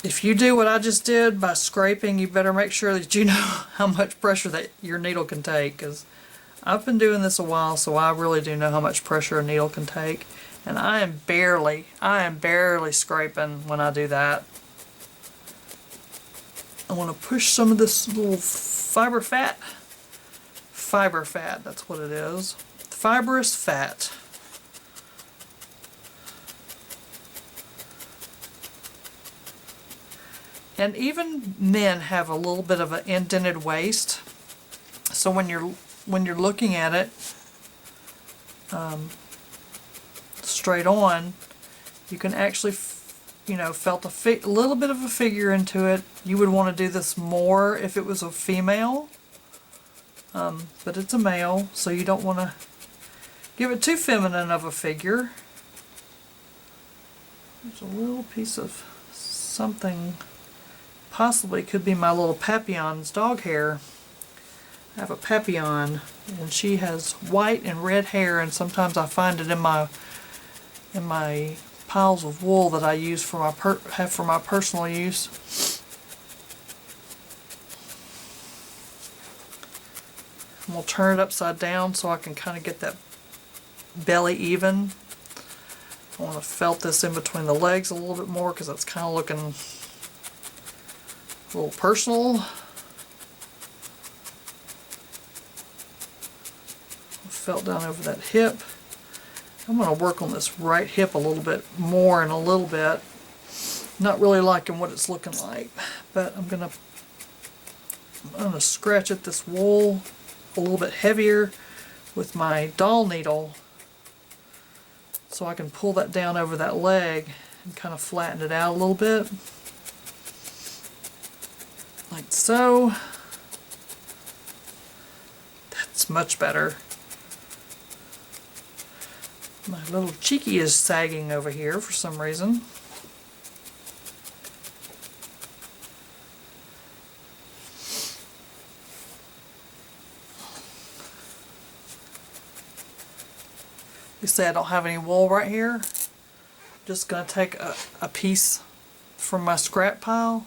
If you do what I just did by scraping, you better make sure that you know how much pressure that your needle can take, because I've been doing this a while, so I really do know how much pressure a needle can take, and I am barely scraping when I do that. I want to push some of this little fiber fat, that's what it is, fibrous fat. And even men have a little bit of an indented waist, so when you're looking at it straight on, you can actually, felt a little bit of a figure into it. You would want to do this more if it was a female, but it's a male, so you don't want to give it too feminine of a figure. There's a little piece of something. Possibly could be my little Papillon's dog hair. I have a Papillon, and she has white and red hair, and sometimes I find it in my piles of wool that I use for my personal use. And we'll turn it upside down so I can kind of get that belly even. I want to felt this in between the legs a little bit more because that's kind of looking a little personal. Felt down over that hip. I'm going to work on this right hip a little bit more in a little bit. Not really liking what it's looking like, but I'm going to scratch at this wool a little bit heavier with my doll needle so I can pull that down over that leg and kind of flatten it out a little bit. Like so. That's much better. My little cheeky is sagging over here for some reason. You see I don't have any wool right here. Just going to take a piece from my scrap pile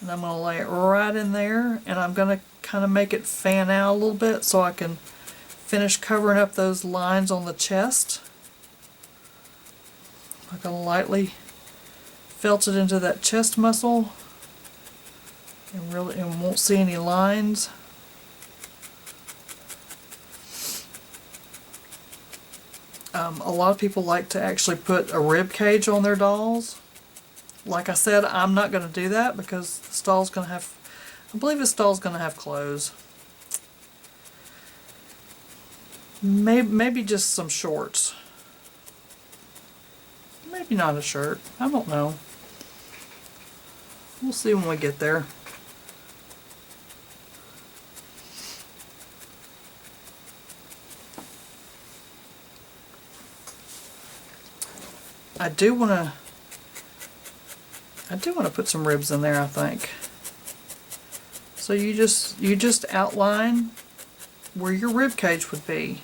and I'm going to lay it right in there, and I'm going to kind of make it fan out a little bit so I can finish covering up those lines on the chest. I'm going to lightly felt it into that chest muscle and won't see any lines. A lot of people like to actually put a rib cage on their dolls. Like I said, I'm not going to do that because this doll's going to have, I believe this doll's going to have clothes. Maybe just some shorts. Maybe not a shirt. I don't know. We'll see when we get there. I do want to put some ribs in there, I think. So you just outline where your rib cage would be.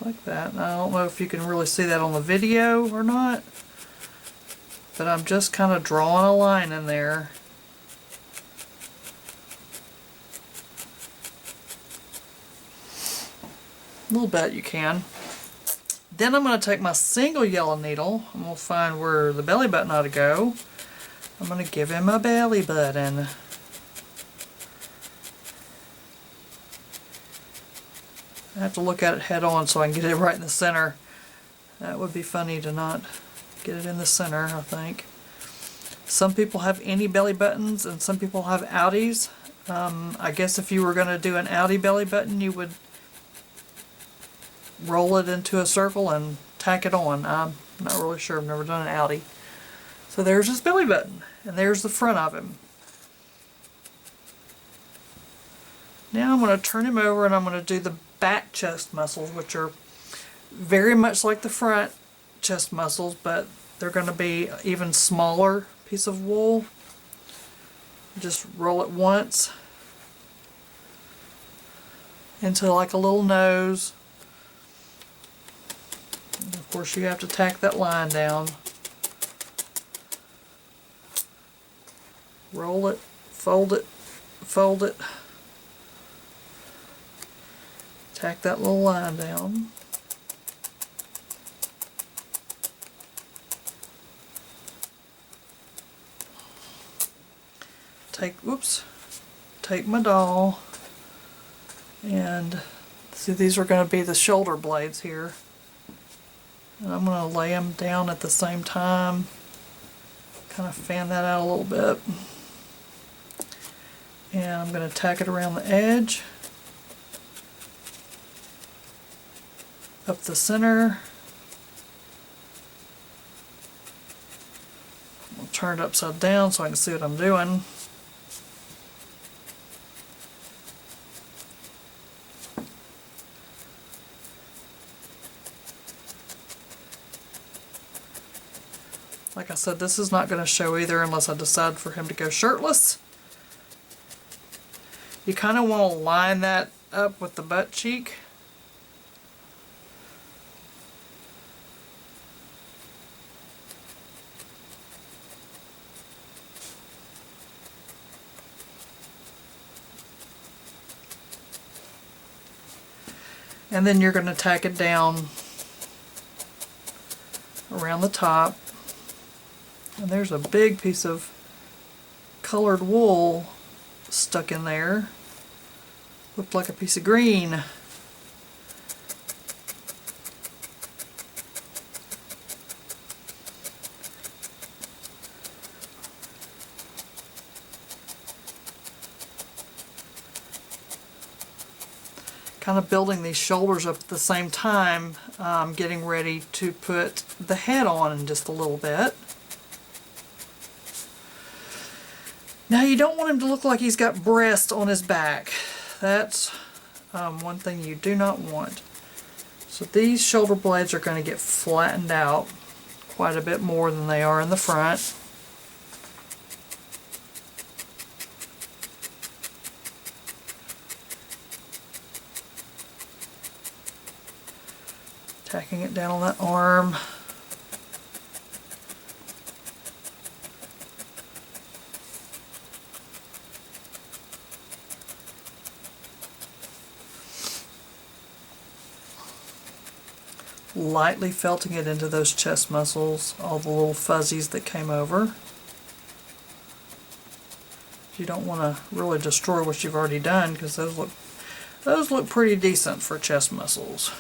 Like that. And I don't know if you can really see that on the video or not, but I'm just kind of drawing a line in there. A little bit you can. Then I'm going to take my single yellow needle and we'll find where the belly button ought to go. I'm going to give him a belly button. I have to look at it head on so I can get it right in the center. That would be funny to not get it in the center, I think. Some people have any belly buttons and some people have outies. I guess if you were going to do an outie belly button, you would roll it into a circle and tack it on. I'm not really sure. I've never done an outie. So there's his belly button, and there's the front of him. Now I'm going to turn him over and I'm going to do the back chest muscles, which are very much like the front chest muscles, but they're going to be even smaller piece of wool. Just roll it once into like a little nose. And of course you have to tack that line down. Roll it, fold it, fold it. Tack that little line down. Take my doll, and see, these are going to be the shoulder blades here. And I'm going to lay them down at the same time. Kind of fan that out a little bit. And I'm going to tack it around the edge. Up the center. I'll turn it upside down so I can see what I'm doing. Like I said, this is not going to show either unless I decide for him to go shirtless. You kind of want to line that up with the butt cheek. And then you're going to tack it down around the top. And there's a big piece of colored wool stuck in there. Looked like a piece of green. Kind of building these shoulders up at the same time, getting ready to put the head on in just a little bit. Now you don't want him to look like he's got breasts on his back. That's one thing you do not want. So these shoulder blades are going to get flattened out quite a bit more than they are in the front. Tacking it down on that arm. Lightly felting it into those chest muscles, all the little fuzzies that came over. You don't want to really destroy what you've already done, because those look pretty decent for chest muscles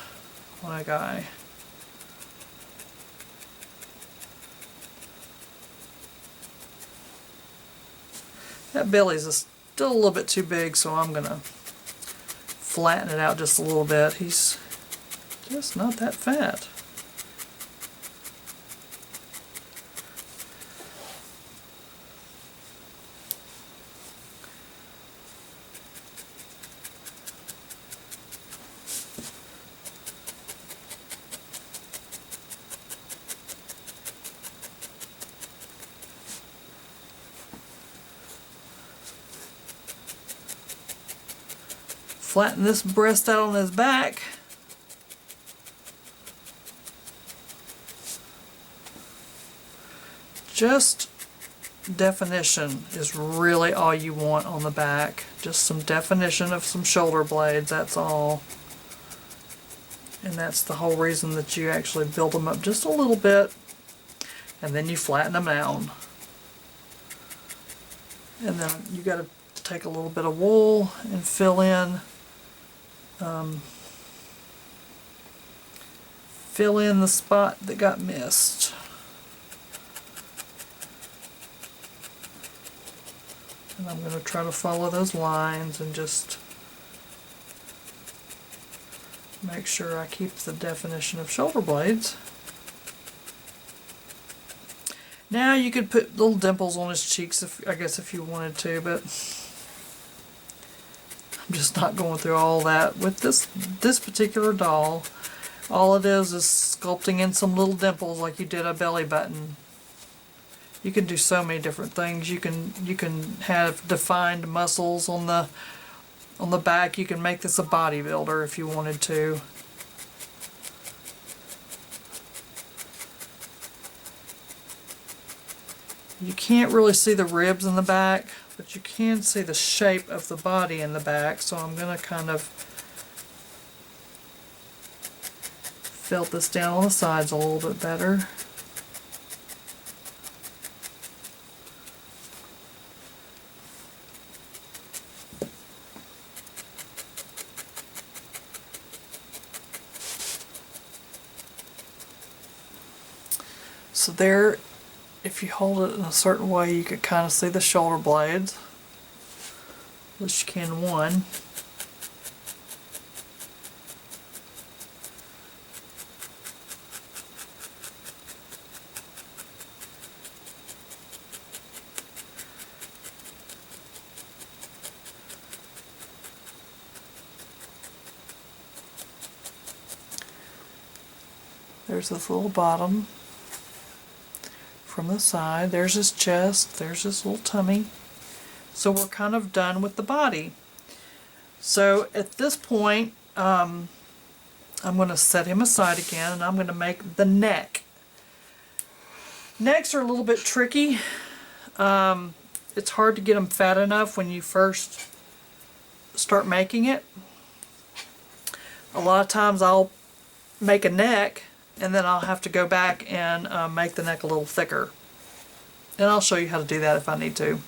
on a guy. That belly's still a little bit too big, so I'm going to flatten it out just a little bit. He's just not that fat. Flatten this breast out on his back. Just definition is really all you want on the back. Just some definition of some shoulder blades, that's all. And that's the whole reason that you actually build them up just a little bit, and then you flatten them down. And then you got to take a little bit of wool and fill in the spot that got missed. And I'm going to try to follow those lines and just make sure I keep the definition of shoulder blades. Now you could put little dimples on his cheeks, I guess if you wanted to, but I'm just not going through all that. With this particular doll, all it is sculpting in some little dimples like you did a belly button. You can do so many different things. You can have defined muscles on the back. You can make this a bodybuilder if you wanted to. You can't really see the ribs in the back, but you can see the shape of the body in the back, so I'm going to kind of fill this down on the sides a little bit better. So there, if you hold it in a certain way, you can kind of see the shoulder blades, which you can one. There's this little bottom from the side. There's his chest. There's his little tummy. So we're kind of done with the body. So at this point, I'm going to set him aside again, and I'm going to make the neck. Necks are a little bit tricky. It's hard to get them fat enough when you first start making it. A lot of times I'll make a neck and then I'll have to go back and make the neck a little thicker. And I'll show you how to do that if I need to.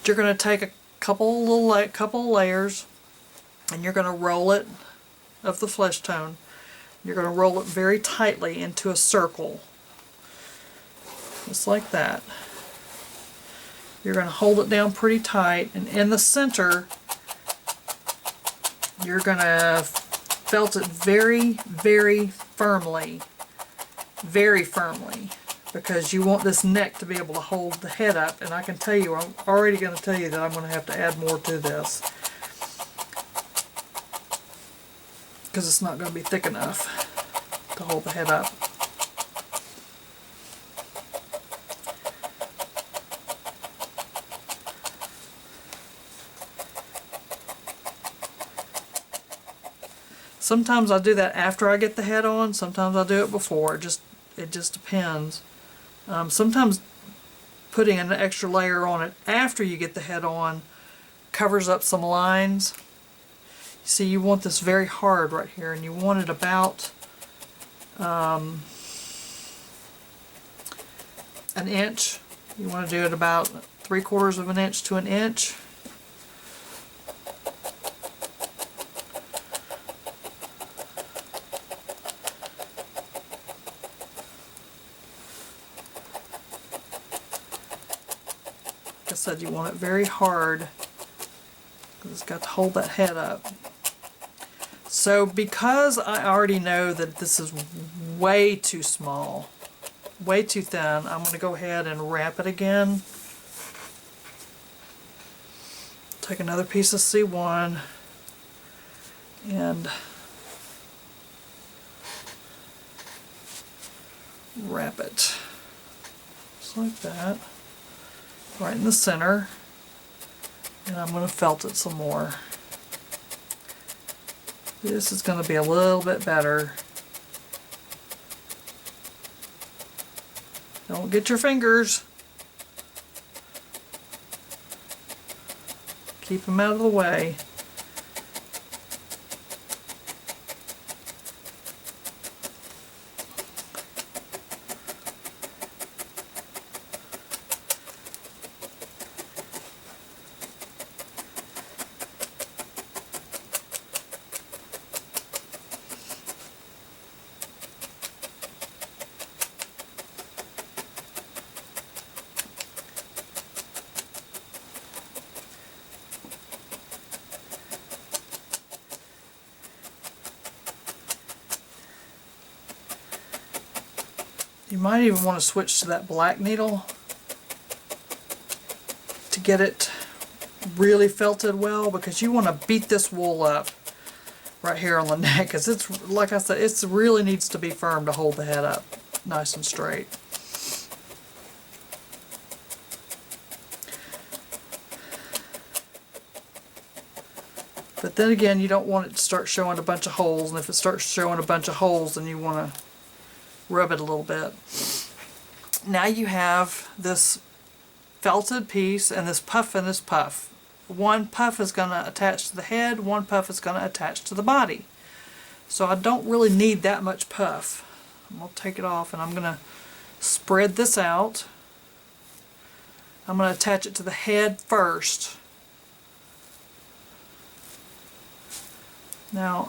You're going to take a couple layers and you're going to roll it of the flesh tone. You're going to roll it very tightly into a circle. Just like that. You're going to hold it down pretty tight, and in the center you're going to felt it very, very firmly, because you want this neck to be able to hold the head up. And I can tell you, I'm already going to tell you that I'm going to have to add more to this because it's not going to be thick enough to hold the head up. Sometimes I do that after I get the head on. Sometimes I do it before. It just depends. Sometimes putting an extra layer on it after you get the head on covers up some lines. You see, you want this very hard right here, and you want it about an inch. You want to do it about 3/4 of an inch to an inch. Like I said, you want it very hard because it's got to hold that head up. So because I already know that this is way too small, way too thin, I'm going to go ahead and wrap it again. Take another piece of C1 and wrap it just like that, right in the center, and I'm going to felt it some more. This is going to be a little bit better. Don't get your fingers. Keep them out of the way. You might even want to switch to that black needle to get it really felted well, because you want to beat this wool up right here on the neck, because it's, like I said, it really needs to be firm to hold the head up nice and straight. But then again, you don't want it to start showing a bunch of holes, and if it starts showing a bunch of holes, then you want to rub it a little bit. Now you have this felted piece and this puff and this puff. One puff is going to attach to the head, one puff is going to attach to the body. So I don't really need that much puff. I'm going to take it off and I'm going to spread this out. I'm going to attach it to the head first. Now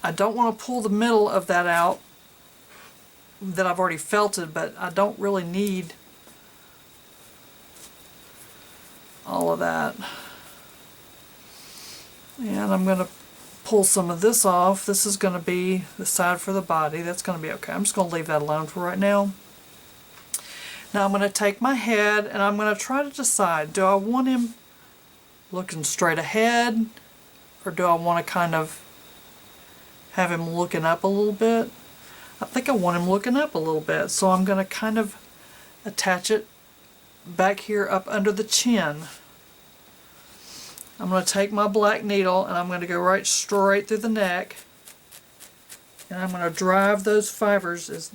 I don't want to pull the middle of that out that I've already felted, but I don't really need all of that. And I'm going to pull some of this off. This is going to be the side for the body. That's going to be okay. I'm just going to leave that alone for right now. Now I'm going to take my head and I'm going to try to decide, do I want him looking straight ahead, or do I want to kind of have him looking up a little bit? I think I want him looking up a little bit, so I'm going to kind of attach it back here up under the chin. I'm going to take my black needle and I'm going to go right straight through the neck, and I'm going to drive those fibers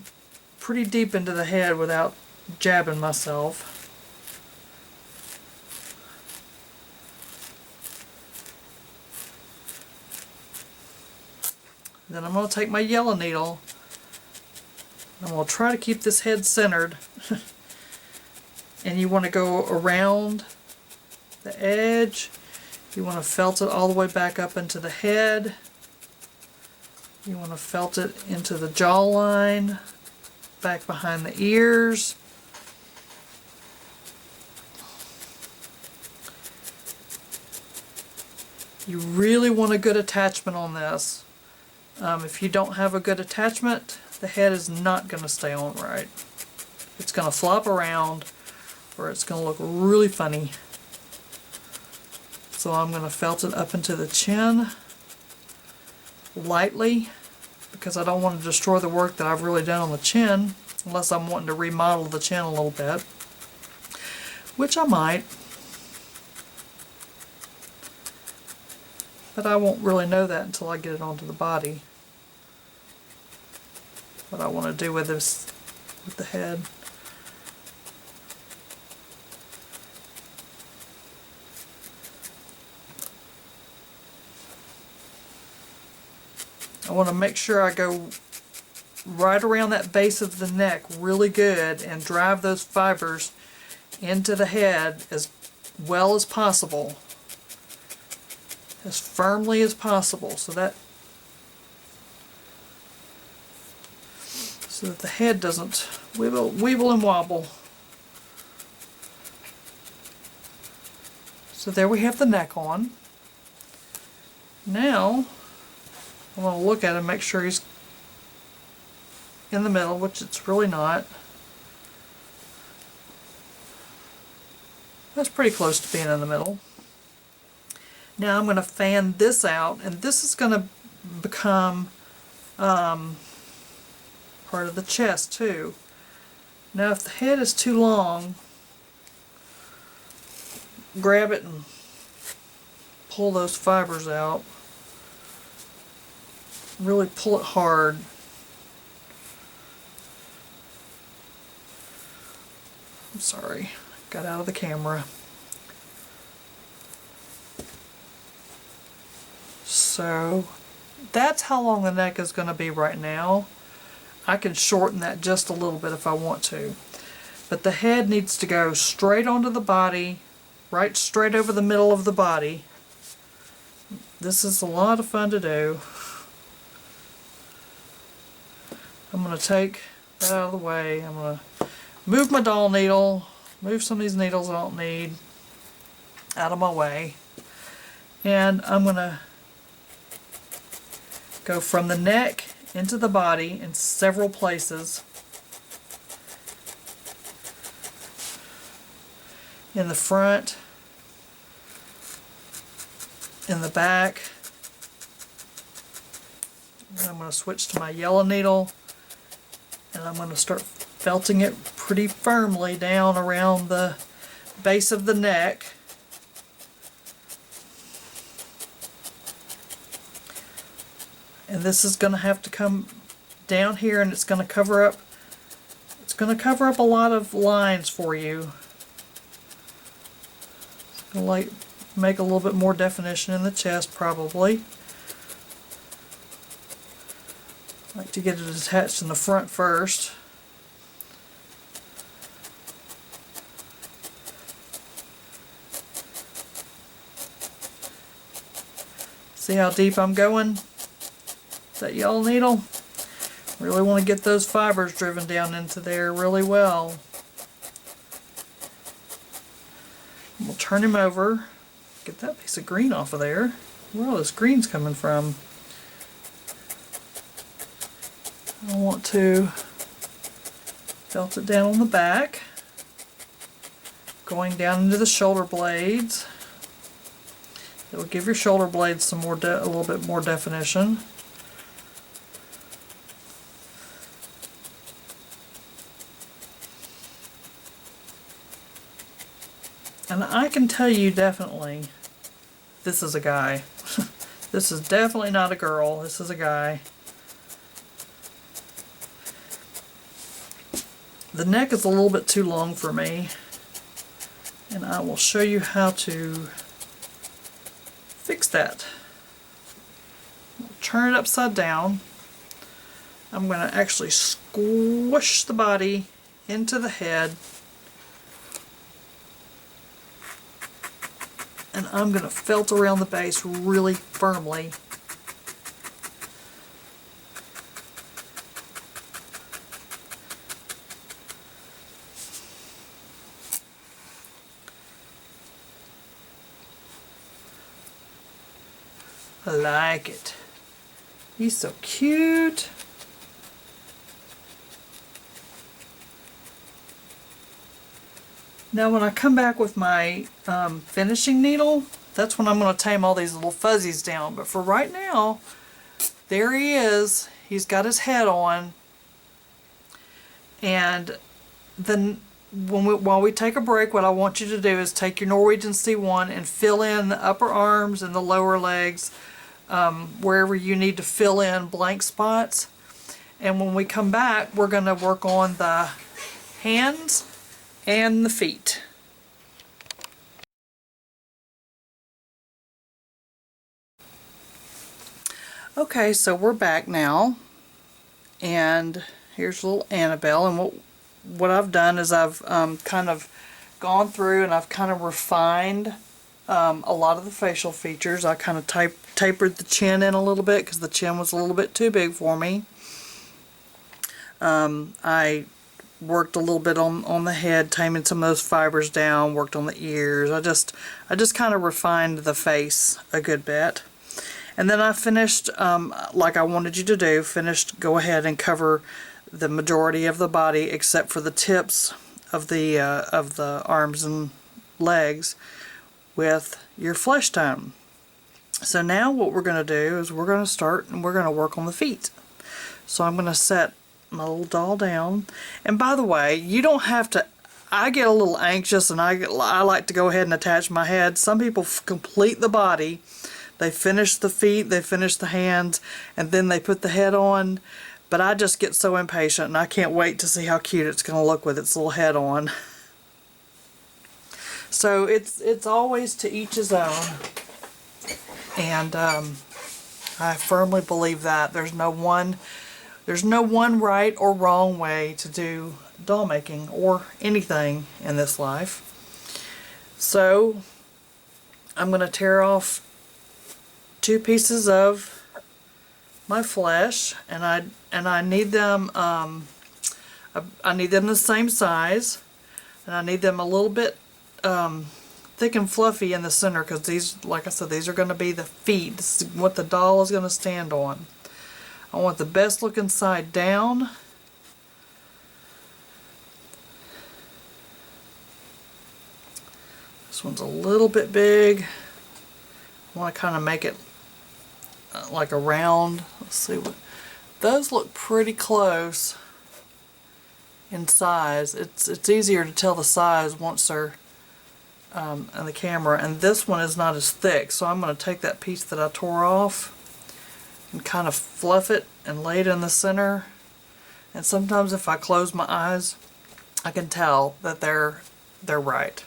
pretty deep into the head without jabbing myself. Then I'm going to take my yellow needle and I'm going to try to keep this head centered. And you want to go around the edge. You want to felt it all the way back up into the head. You want to felt it into the jawline, back behind the ears. You really want a good attachment on this. If you don't have a good attachment, the head is not going to stay on right. It's going to flop around, or it's going to look really funny. So I'm going to felt it up into the chin lightly, because I don't want to destroy the work that I've really done on the chin, unless I'm wanting to remodel the chin a little bit, which I might. But I won't really know that until I get it onto the body, what I want to do with this, with the head. I want to make sure I go right around that base of the neck really good and drive those fibers into the head as well as possible, as firmly as possible, so that the head doesn't weeble and wobble. So there we have the neck on. Now I want to look at him and make sure he's in the middle, which it's really not. That's pretty close to being in the middle. Now I'm going to fan this out, and this is going to become part of the chest too. Now if the head is too long, grab it and pull those fibers out. Really pull it hard. I'm sorry, got out of the camera. So that's how long the neck is going to be right now. I can shorten that just a little bit if I want to. But the head needs to go straight onto the body, right straight over the middle of the body. This is a lot of fun to do. I'm going to take that out of the way. I'm going to move my doll needle, move some of these needles I don't need out of my way. And I'm going to go from the neck into the body in several places. in the front, in the back. And I'm going to switch to my yellow needle, and I'm going to start felting it pretty firmly down around the base of the neck. And this is going to have to come down here, and it's going to cover up a lot of lines for you. It's going to like make a little bit more definition in the chest probably. I like to get it attached in the front first. See how deep I'm going? That yellow needle? Really want to get those fibers driven down into there really well. We'll turn him over. Get that piece of green off of there. Where all this green's coming from? I want to felt it down on the back, going down into the shoulder blades. It'll give your shoulder blades some more, a little bit more definition. And I can tell you definitely, this is a guy. This is definitely not a girl. This is a guy. The neck is a little bit too long for me, and I will show you how to fix that. Turn it upside down. I'm going to actually squish the body into the head, and I'm going to felt around the base really firmly. I like it. He's so cute. Now when I come back with my finishing needle, that's when I'm going to tame all these little fuzzies down. But for right now, there he is. He's got his head on. And then while we take a break, what I want you to do is take your Norwegian C1 and fill in the upper arms and the lower legs, wherever you need to fill in blank spots. And when we come back, we're going to work on the hands and the feet. Okay, so we're back now, and here's little Annabelle. And what I've done is I've kind of gone through and I've kind of refined a lot of the facial features. I kind of tapered the chin in a little bit because the chin was a little bit too big for me. I worked a little bit on the head, taming some of those fibers down, worked on the ears. I just kind of refined the face a good bit. And then I finished, like I wanted you to do, go ahead and cover the majority of the body except for the tips of the arms and legs with your flesh tone. So now what we're going to do is we're going to start and we're going to work on the feet. So I'm going to set my little doll down. And by the way, you don't have to, I get a little anxious and I like to go ahead and attach my head. Some people complete the body. They finish the feet, they finish the hands, and then they put the head on. But I just get so impatient and I can't wait to see how cute it's going to look with its little head on. So it's always to each his own. And I firmly believe that there's no one right or wrong way to do doll making or anything in this life. So I'm going to tear off 2 pieces of my flesh, and I need them I need them the same size, and I need them a little bit thick and fluffy in the center, because these, like I said, these are going to be the feet. This is what the doll is going to stand on. I want the best looking side down. This one's a little bit big. I want to kind of make it like a round. Let's see what those look pretty close in size. It's easier to tell the size once they're on the camera, and this one is not as thick, so I'm going to take that piece that I tore off and kind of fluff it and lay it in the center. And sometimes if I close my eyes, I can tell that they're right.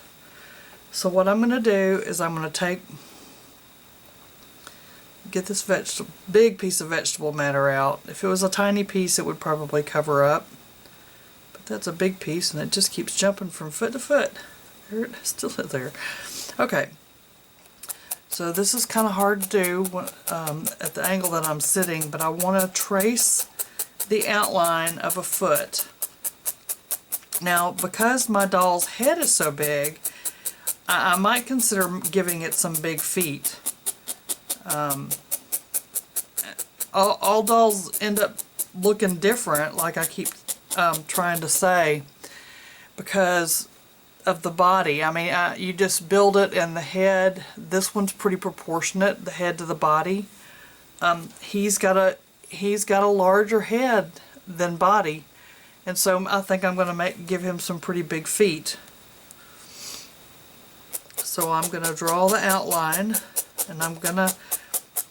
So what I'm going to do is I'm going to get this big piece of vegetable matter out. If it was a tiny piece, it would probably cover up, but that's a big piece, and it just keeps jumping from foot to foot. There it is, still there. Okay, so this is kind of hard to do at the angle that I'm sitting, but I want to trace the outline of a foot. Now, because my doll's head is so big, I might consider giving it some big feet. All dolls end up looking different, like I keep trying to say, because of the body. I mean, you just build it, and the head, this one's pretty proportionate, the head to the body. He's got a larger head than body, and so I think I'm going to give him some pretty big feet. So I'm going to draw the outline, and I'm going to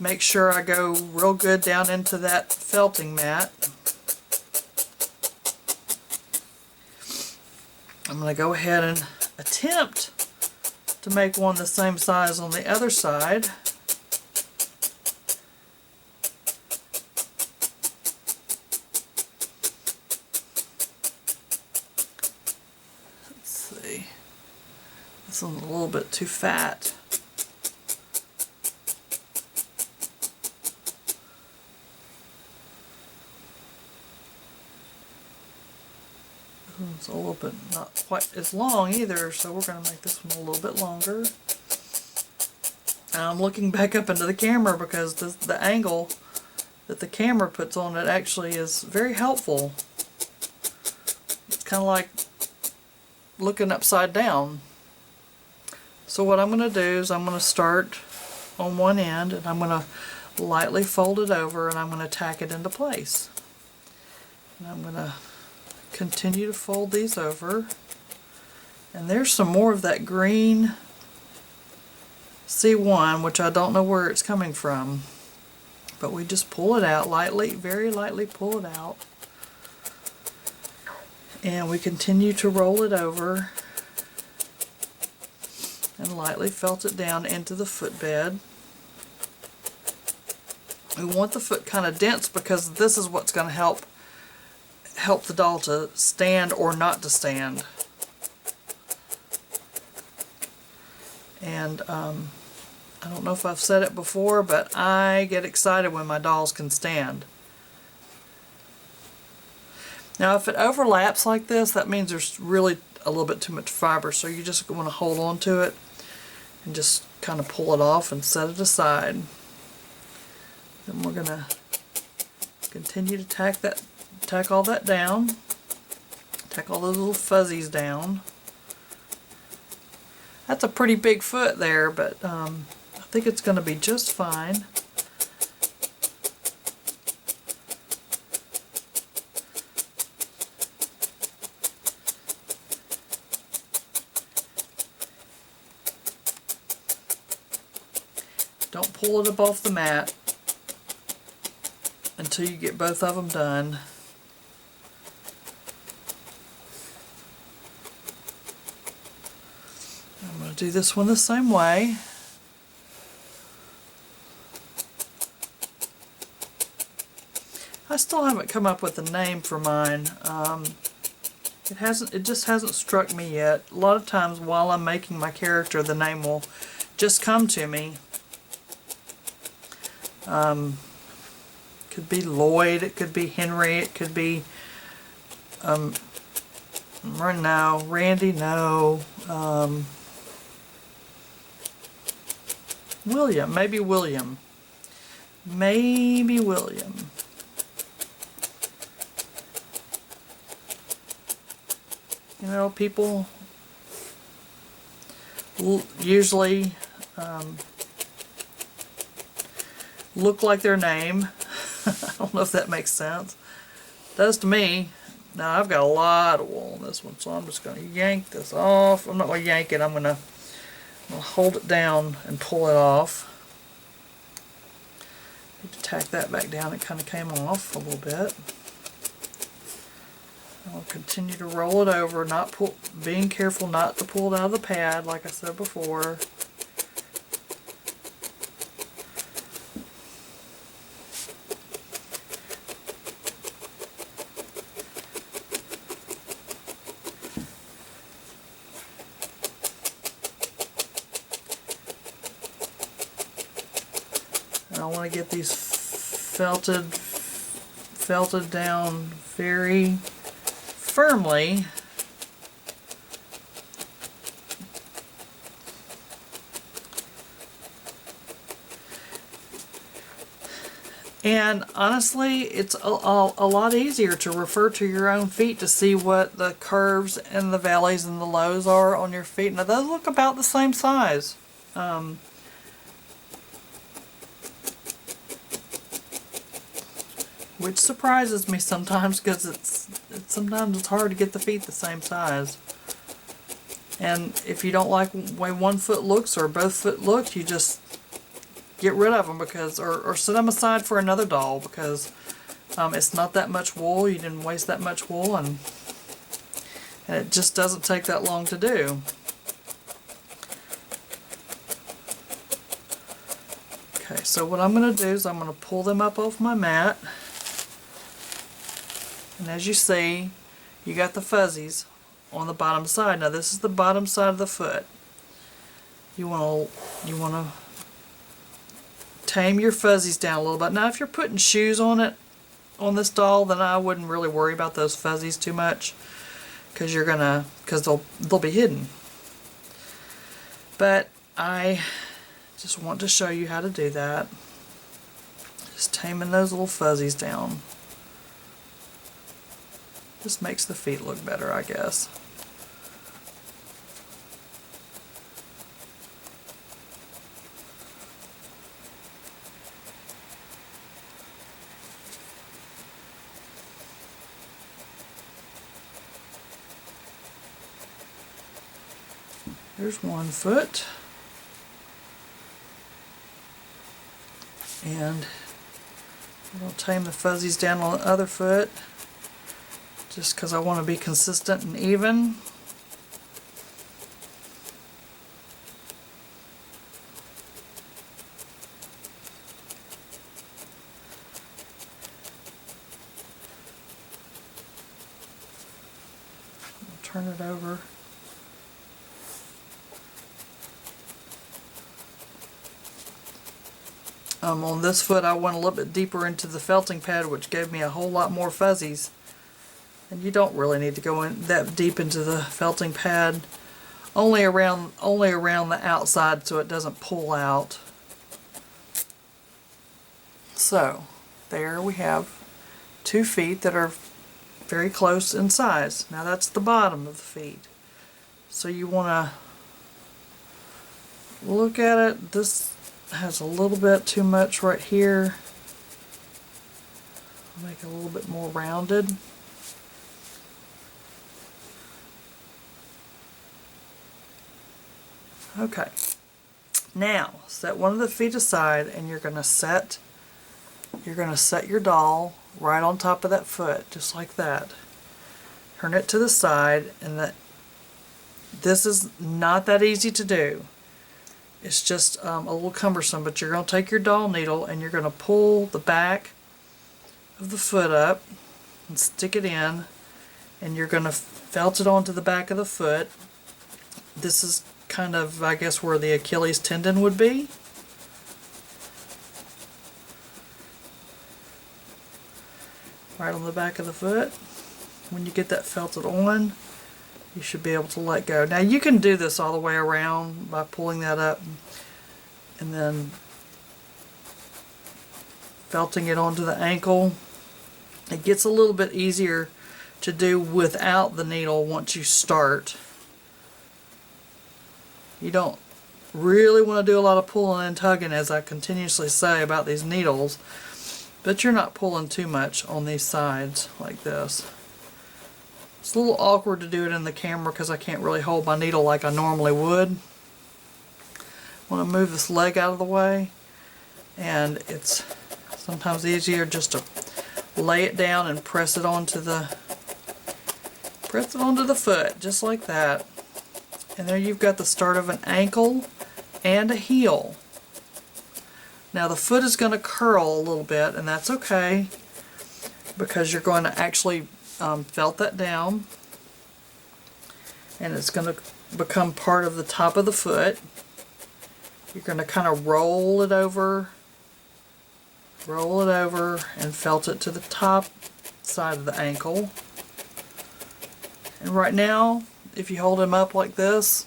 make sure I go real good down into that felting mat. I'm going to go ahead and attempt to make one the same size on the other side. Let's see. This one's a little bit too fat. It's a little bit not quite as long either, so we're going to make this one a little bit longer. And I'm looking back up into the camera because the angle that the camera puts on it actually is very helpful. It's kind of like looking upside down. So what I'm going to do is I'm going to start on one end, and I'm going to lightly fold it over, and I'm going to tack it into place. And I'm going to continue to fold these over, and there's some more of that green C1, which I don't know where it's coming from, but we just pull it out lightly, very lightly pull it out, and we continue to roll it over and lightly felt it down into the footbed. We want the foot kind of dense because this is what's going to help the doll to stand or not to stand. And I don't know if I've said it before, but I get excited when my dolls can stand. Now if it overlaps like this, that means there's really a little bit too much fiber, so you just want to hold on to it and just kind of pull it off and set it aside. Then we're going to continue to tack all that down, tack all those little fuzzies down. That's a pretty big foot there, but I think it's going to be just fine. Don't pull it up off the mat until you get both of them done. I'm going to do this one the same way. I still haven't come up with a name for mine. It just hasn't struck me yet. A lot of times while I'm making my character, the name will just come to me. Could be Lloyd, it could be Henry, it could be Randy, no. William, maybe William. Maybe William. You know, people usually look like their name. I don't know if that makes sense. It does to me. Now I've got a lot of wool on this one, so I'm just going to yank this off. I'm not going to yank it, I'm going to hold it down and pull it off. Need to tack that back down. It kind of came off a little bit. I'll continue to roll it over, being careful not to pull it out of the pad like I said before. And I want to get these felted down very firmly. And honestly, it's a lot easier to refer to your own feet to see what the curves and the valleys and the lows are on your feet. Now those look about the same size. Which surprises me sometimes, because sometimes it's hard to get the feet the same size. And if you don't like the way one foot looks or both foot look, you just get rid of them, because or set them aside for another doll, because it's not that much wool. You didn't waste that much wool, and it just doesn't take that long to do. Okay, so what I'm going to do is I'm going to pull them up off my mat. And as you see, you got the fuzzies on the bottom side. Now this is the bottom side of the foot. You want to tame your fuzzies down a little bit. Now if you're putting shoes on it, on this doll, then I wouldn't really worry about those fuzzies too much, because they'll be hidden. But I just want to show you how to do that. Just taming those little fuzzies down. Just makes the feet look better, I guess. There's one foot. And I'll tame the fuzzies down on the other foot, just because I want to be consistent and even. I'll turn it over. On this foot I went a little bit deeper into the felting pad, which gave me a whole lot more fuzzies. And you don't really need to go in that deep into the felting pad, only around the outside so it doesn't pull out. So there we have 2 feet that are very close in size. Now that's the bottom of the feet. So you want to look at it. This has a little bit too much right here. Make it a little bit more rounded. Okay, now set one of the feet aside, and you're going to set your doll right on top of that foot, just like that. Turn it to the side, and this is not that easy to do. It's just a little cumbersome, but you're going to take your doll needle and you're going to pull the back of the foot up and stick it in, and you're going to felt it onto the back of the foot. This is kind of, I guess, where the Achilles tendon would be. Right on the back of the foot. When you get that felted on, you should be able to let go. Now you can do this all the way around by pulling that up and then felting it onto the ankle. It gets a little bit easier to do without the needle once you start. You don't really want to do a lot of pulling and tugging, as I continuously say about these needles, but you're not pulling too much on these sides like this. It's a little awkward to do it in the camera because I can't really hold my needle like I normally would. I want to move this leg out of the way, and it's sometimes easier just to lay it down and press it onto the foot, just like that. And there you've got the start of an ankle and a heel. Now the foot is going to curl a little bit, and that's okay because you're going to actually felt that down, and it's going to become part of the top of the foot. You're going to kind of roll it over and felt it to the top side of the ankle. And right now, if you hold him up like this,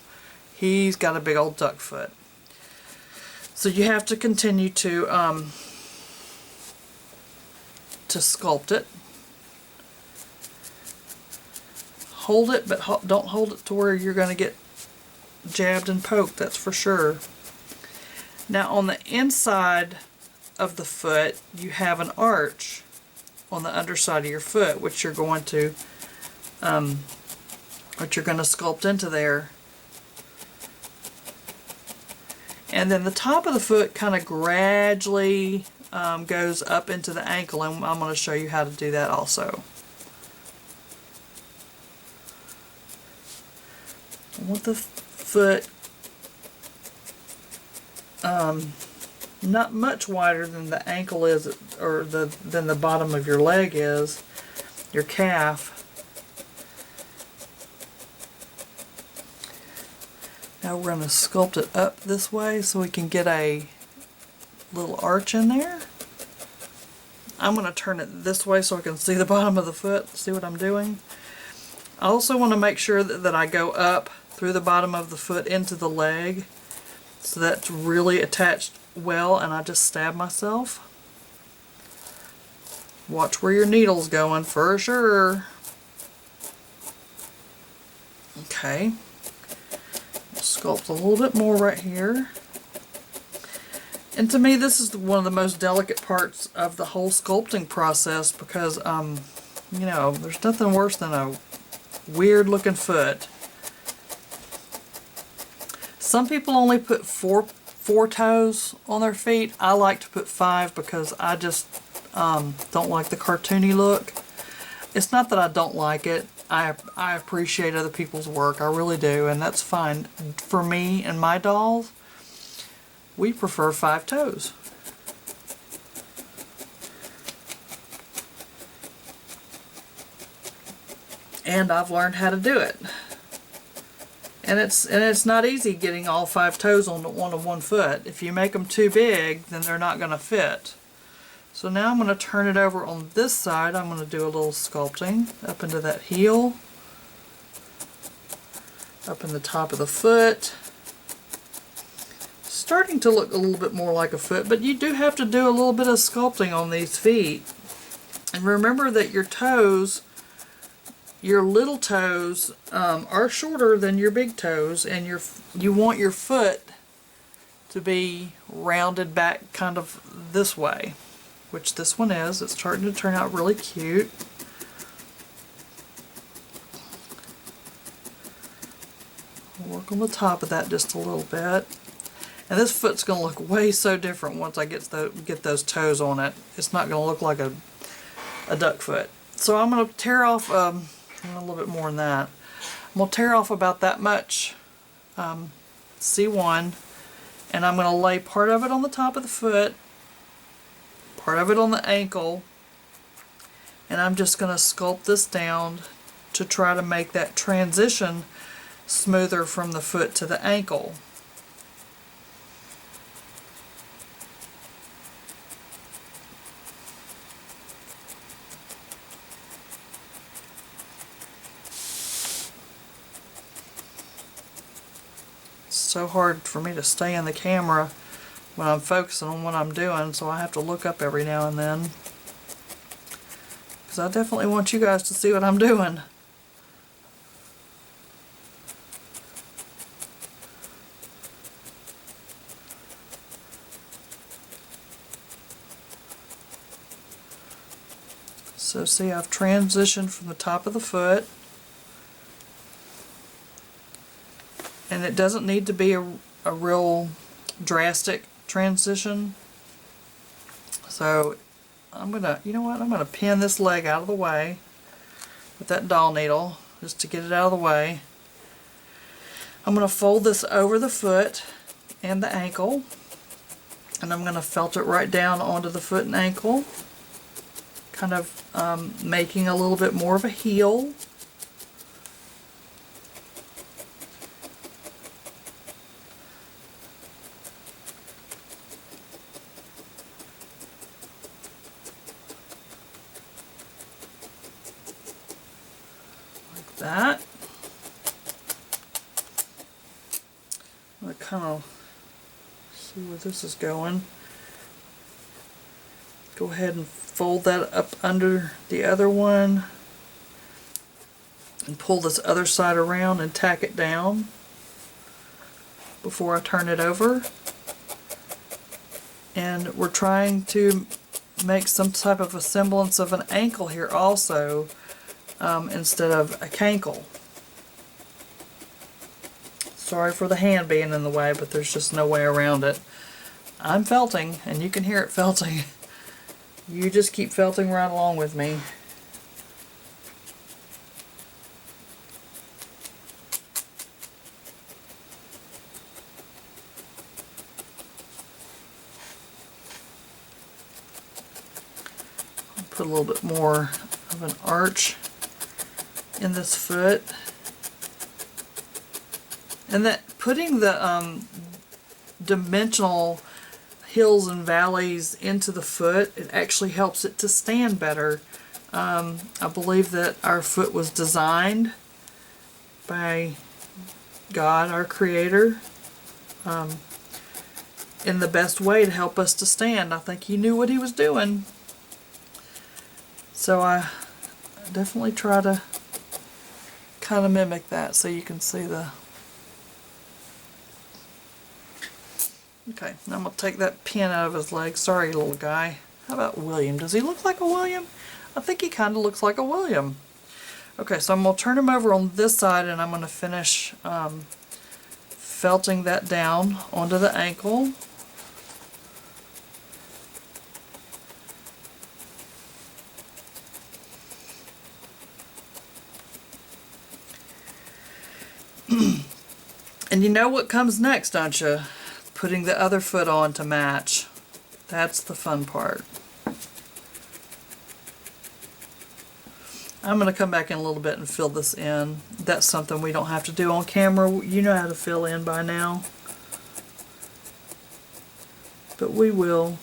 he's got a big old duck foot. So you have to continue to sculpt it. Hold it, but don't hold it to where you're going to get jabbed and poked, that's for sure. Now on the inside of the foot, you have an arch on the underside of your foot, which you're going to sculpt into there. And then the top of the foot kind of gradually goes up into the ankle, and I'm going to show you how to do that also. I want the foot not much wider than the ankle is, or than the bottom of your leg is, your calf. Now we're going to sculpt it up this way so we can get a little arch in there. I'm going to turn it this way so I can see the bottom of the foot, see what I'm doing. I also want to make sure that I go up through the bottom of the foot into the leg, so that's really attached well, and I just stab myself. Watch where your needle's going for sure. Okay. Sculpt a little bit more right here. And to me, this is one of the most delicate parts of the whole sculpting process because, you know, there's nothing worse than a weird looking foot. Some people only put four toes on their feet. I like to put 5 because I just don't like the cartoony look. It's not that I don't like it. I appreciate other people's work. I really do, and that's fine. For me and my dolls, we prefer 5 toes. And I've learned how to do it. And it's not easy getting all 5 toes on one foot. If you make them too big, then they're not going to fit. So now I'm going to turn it over on this side. I'm going to do a little sculpting up into that heel, up in the top of the foot. Starting to look a little bit more like a foot, but you do have to do a little bit of sculpting on these feet. And remember that your toes, your little toes, are shorter than your big toes, and you want your foot to be rounded back kind of this way, which this one is. It's starting to turn out really cute. Work on the top of that just a little bit. And this foot's going to look way so different once I get those toes on it. It's not going to look like a duck foot. So I'm going to tear off a little bit more than that. I'm going to tear off about that much C1, and I'm going to lay part of it on the top of the foot, part of it on the ankle, and I'm just going to sculpt this down to try to make that transition smoother from the foot to the ankle. It's so hard for me to stay in the camera when I'm focusing on what I'm doing, so I have to look up every now and then, because I definitely want you guys to see what I'm doing. So see, I've transitioned from the top of the foot, and it doesn't need to be a real drastic transition. So I'm gonna, you know what, I'm gonna pin this leg out of the way with that doll needle just to get it out of the way. I'm gonna fold this over the foot and the ankle, and I'm gonna felt it right down onto the foot and ankle, kind of making a little bit more of a heel. Like that. I'm gonna kind of see where this is going. Go ahead and fold that up under the other one and pull this other side around and tack it down before I turn it over. And we're trying to make some type of a semblance of an ankle here also, instead of a cankle. Sorry for the hand being in the way, but there's just no way around it. I'm felting, and you can hear it felting. You just keep felting right along with me. I'll put a little bit more of an arch in this foot. And that putting the dimensional hills and valleys into the foot, it actually helps it to stand better. I believe that our foot was designed by God, our Creator, in the best way to help us to stand. I think He knew what He was doing. So I definitely try to kind of mimic that so you can see the... Okay, now I'm going to take that pin out of his leg. Sorry, little guy. How about William? Does he look like a William? I think he kind of looks like a William. Okay, so I'm going to turn him over on this side, and I'm going to finish felting that down onto the ankle. And you know what comes next, don't you? Putting the other foot on to match. That's the fun part. I'm going to come back in a little bit and fill this in. That's something we don't have to do on camera. You know how to fill in by now. But we will.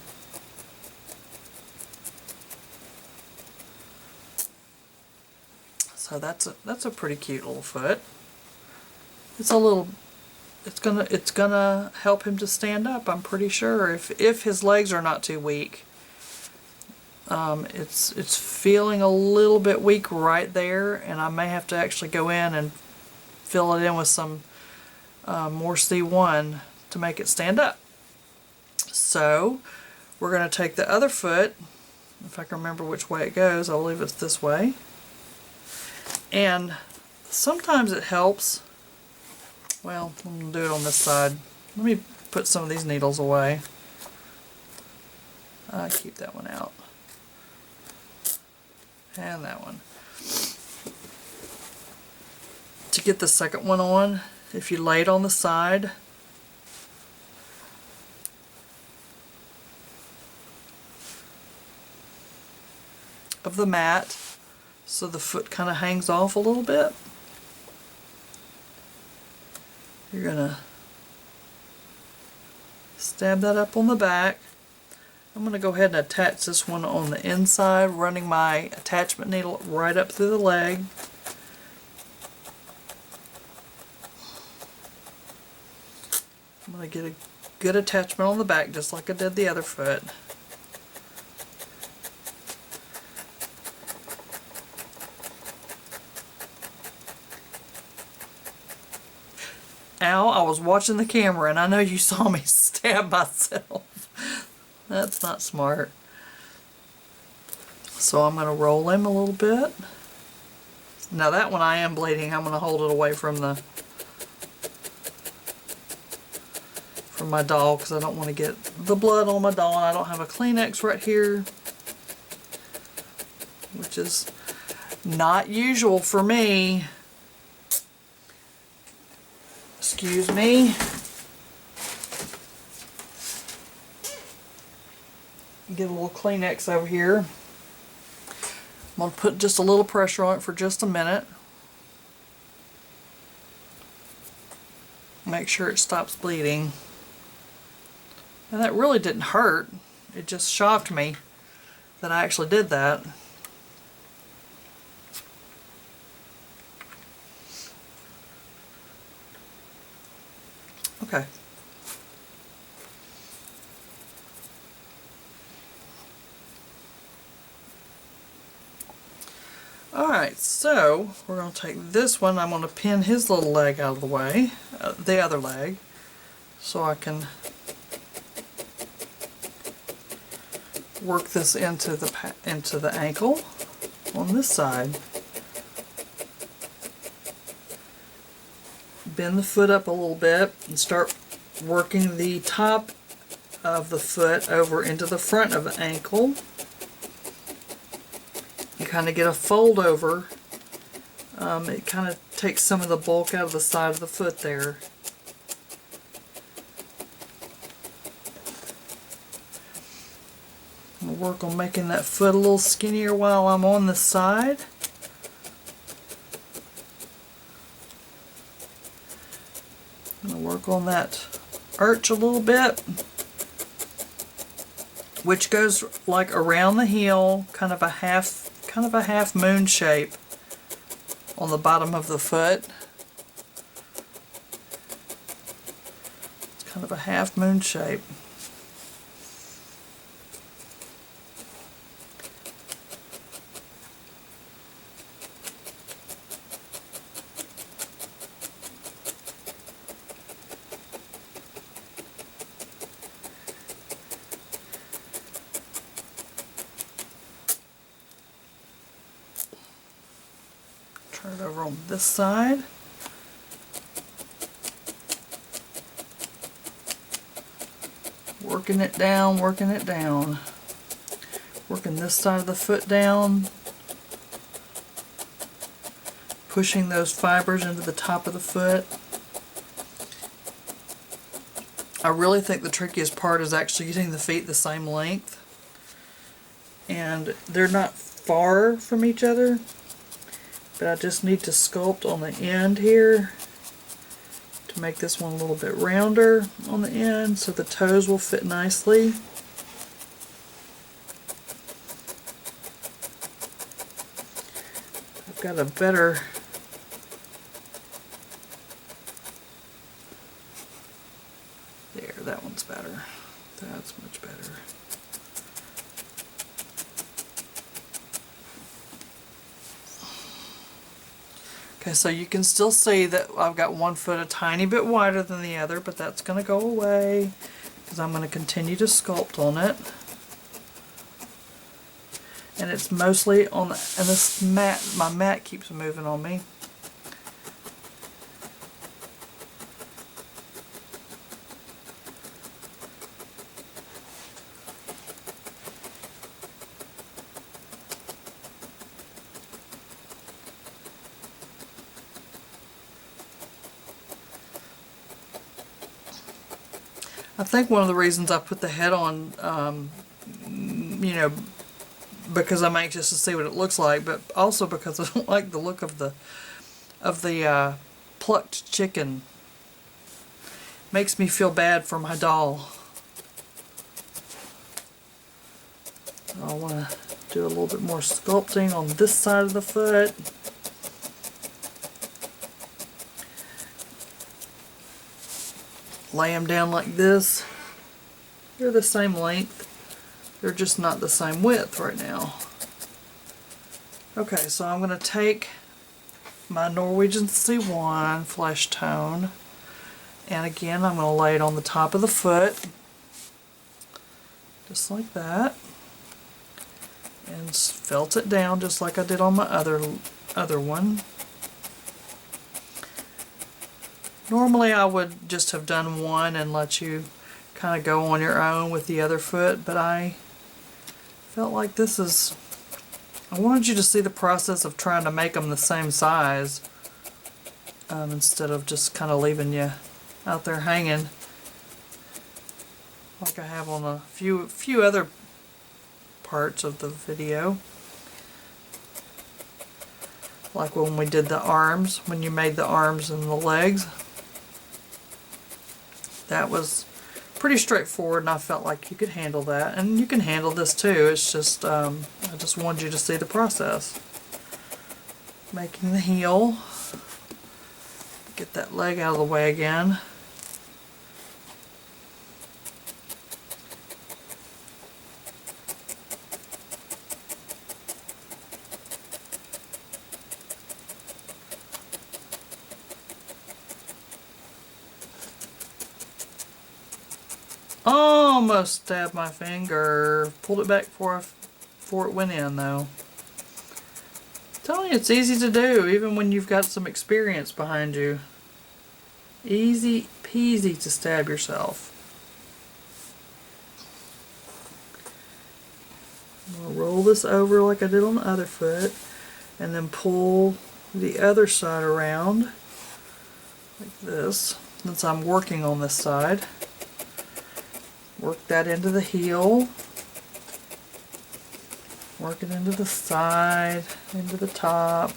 So that's a pretty cute little foot. It's a little... It's gonna help him to stand up, I'm pretty sure, if his legs are not too weak. It's feeling a little bit weak right there, and I may have to actually go in and fill it in with some more C1 to make it stand up. So we're gonna take the other foot, if I can remember which way it goes, I believe it's this way. And sometimes it helps. Well, I'm going to do it on this side. Let me put some of these needles away. Keep that one out. And that one. To get the second one on, if you lay it on the side, of the mat, so the foot kind of hangs off a little bit, you're going to stab that up on the back. I'm going to go ahead and attach this one on the inside, running my attachment needle right up through the leg. I'm going to get a good attachment on the back just like I did the other foot. Ow, I was watching the camera and I know you saw me stab myself. That's not smart. So I'm going to roll him a little bit. Now that one I am bleeding. I'm going to hold it away from my doll because I don't want to get the blood on my doll, and I don't have a Kleenex right here, which is not usual for me. Excuse me. Get a little Kleenex over here. I'm going to put just a little pressure on it for just a minute. Make sure it stops bleeding. And that really didn't hurt. It just shocked me that I actually did that. Okay. Alright, so we're going to take this one. I'm going to pin his little leg out of the way, the other leg, so I can work this into the ankle on this side. Bend the foot up a little bit and start working the top of the foot over into the front of the ankle. You kind of get a fold over. It kind of takes some of the bulk out of the side of the foot there. I'm going to work on making that foot a little skinnier while I'm on this side. I'm going to work on that arch a little bit, which goes like around the heel, kind of a half moon shape on the bottom of the foot. It's kind of a half moon shape. Turn it over on this side. Working it down, working it down. Working this side of the foot down. Pushing those fibers into the top of the foot. I really think the trickiest part is actually getting the feet the same length. And they're not far from each other. But I just need to sculpt on the end here to make this one a little bit rounder on the end so the toes will fit nicely. I've got a better there, that one's better. That's much better. Okay, so you can still see that I've got one foot a tiny bit wider than the other, but that's going to go away because I'm going to continue to sculpt on it. And it's mostly on the, and this mat, my mat keeps moving on me. I think one of the reasons I put the head on, you know, because I'm anxious to see what it looks like, but also because I don't like the look of the plucked chicken. Makes me feel bad for my doll. I want to do a little bit more sculpting on this side of the foot. Lay them down like this. They're the same length. They're just not the same width right now. Okay, so I'm going to take my Norwegian C1 flesh tone, and again I'm going to lay it on the top of the foot, just like that. and felt it down just like I did on my other one. Normally I would just have done one and let you kind of go on your own with the other foot, but I felt like I wanted you to see the process of trying to make them the same size instead of just kind of leaving you out there hanging like I have on a few other parts of the video. Like when we did the arms, when you made the arms and the legs. That was pretty straightforward and I felt like you could handle that. And you can handle this too, it's just, I just wanted you to see the process. Making the heel. Get that leg out of the way again. Almost stabbed my finger. Pulled it back before it went in though. I'm telling you, it's easy to do even when you've got some experience behind you. Easy peasy to stab yourself. I'm going to roll this over like I did on the other foot and then pull the other side around like this since I'm working on this side. Work that into the heel, work it into the side, into the top.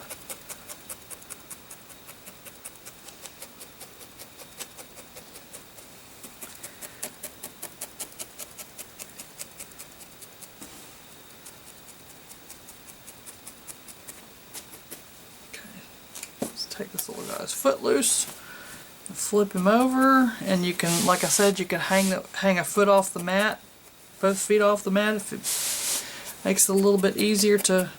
Okay, let's take this little guy's foot loose. Flip him over, and you can, like I said, you can hang a foot off the mat, both feet off the mat if it makes it a little bit easier to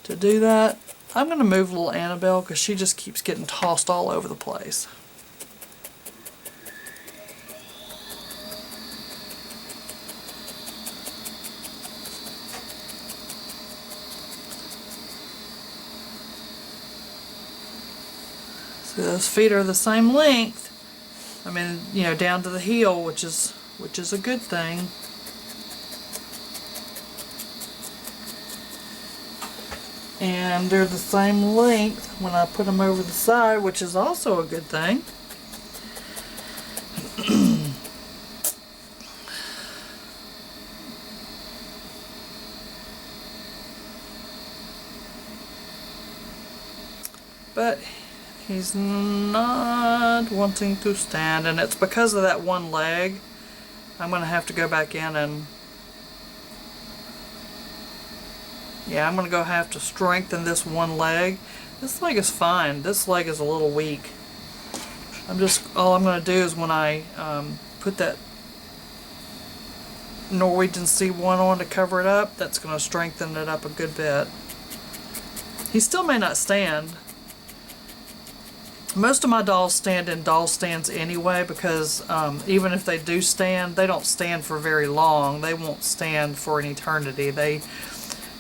do that. I'm going to move little Annabelle because she just keeps getting tossed all over the place. So those feet are the same length. I mean, you know, down to the heel, which is a good thing. And they're the same length when I put them over the side, which is also a good thing. But he's not wanting to stand, and it's because of that one leg. I'm going to have to go back in and I'm going to have to strengthen this one leg. This leg is fine. This leg is a little weak. All I'm going to do is when I put that Norwegian C1 on to cover it up, that's going to strengthen it up a good bit. He still may not stand. Most of my dolls stand in doll stands anyway because even if they do stand, they don't stand for very long. They won't stand for an eternity. They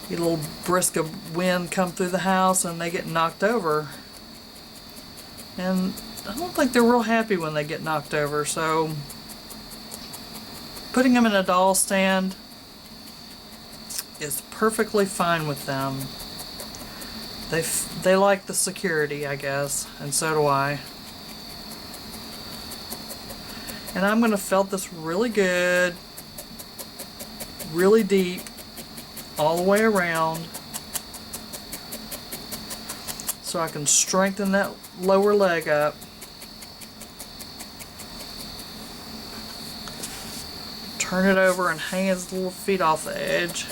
get a little brisk of wind come through the house and they get knocked over. And I don't think they're real happy when they get knocked over, so putting them in a doll stand is perfectly fine with them. They like the security, I guess, and so do I. And I'm going to felt this really good, really deep, all the way around, so I can strengthen that lower leg up. Turn it over and hang his little feet off the edge.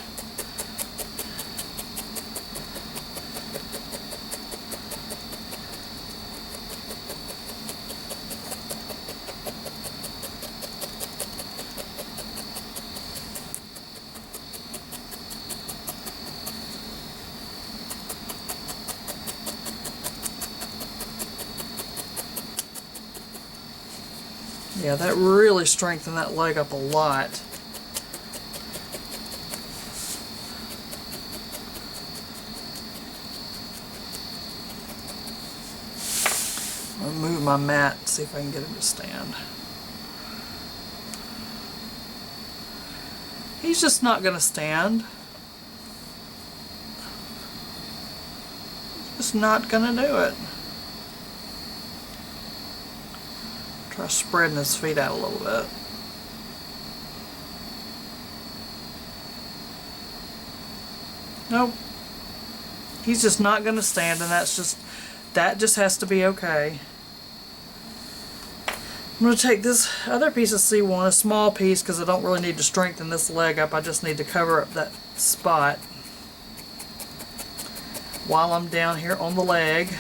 Yeah, that really strengthened that leg up a lot. I'll move my mat and see if I can get him to stand. He's just not going to stand. He's just not going to do it. Try spreading his feet out a little bit. Nope. He's just not going to stand, and that just has to be okay. I'm going to take this other piece of C1, a small piece, because I don't really need to strengthen this leg up. I just need to cover up that spot while I'm down here on the leg.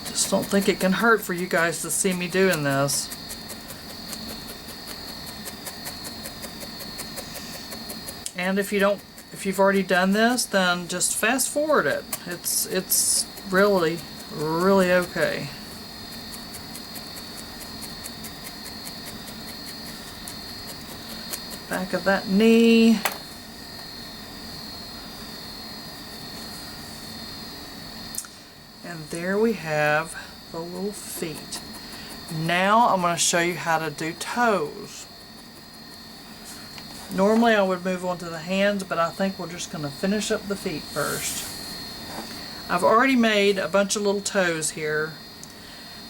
Just don't think it can hurt for you guys to see me doing this. And if you've already done this, then just fast forward it. It's really, really okay. Back of that knee. And there we have the little feet. Now I'm going to show you how to do toes. Normally I would move on to the hands, but I think we're just going to finish up the feet first. I've already made a bunch of little toes here.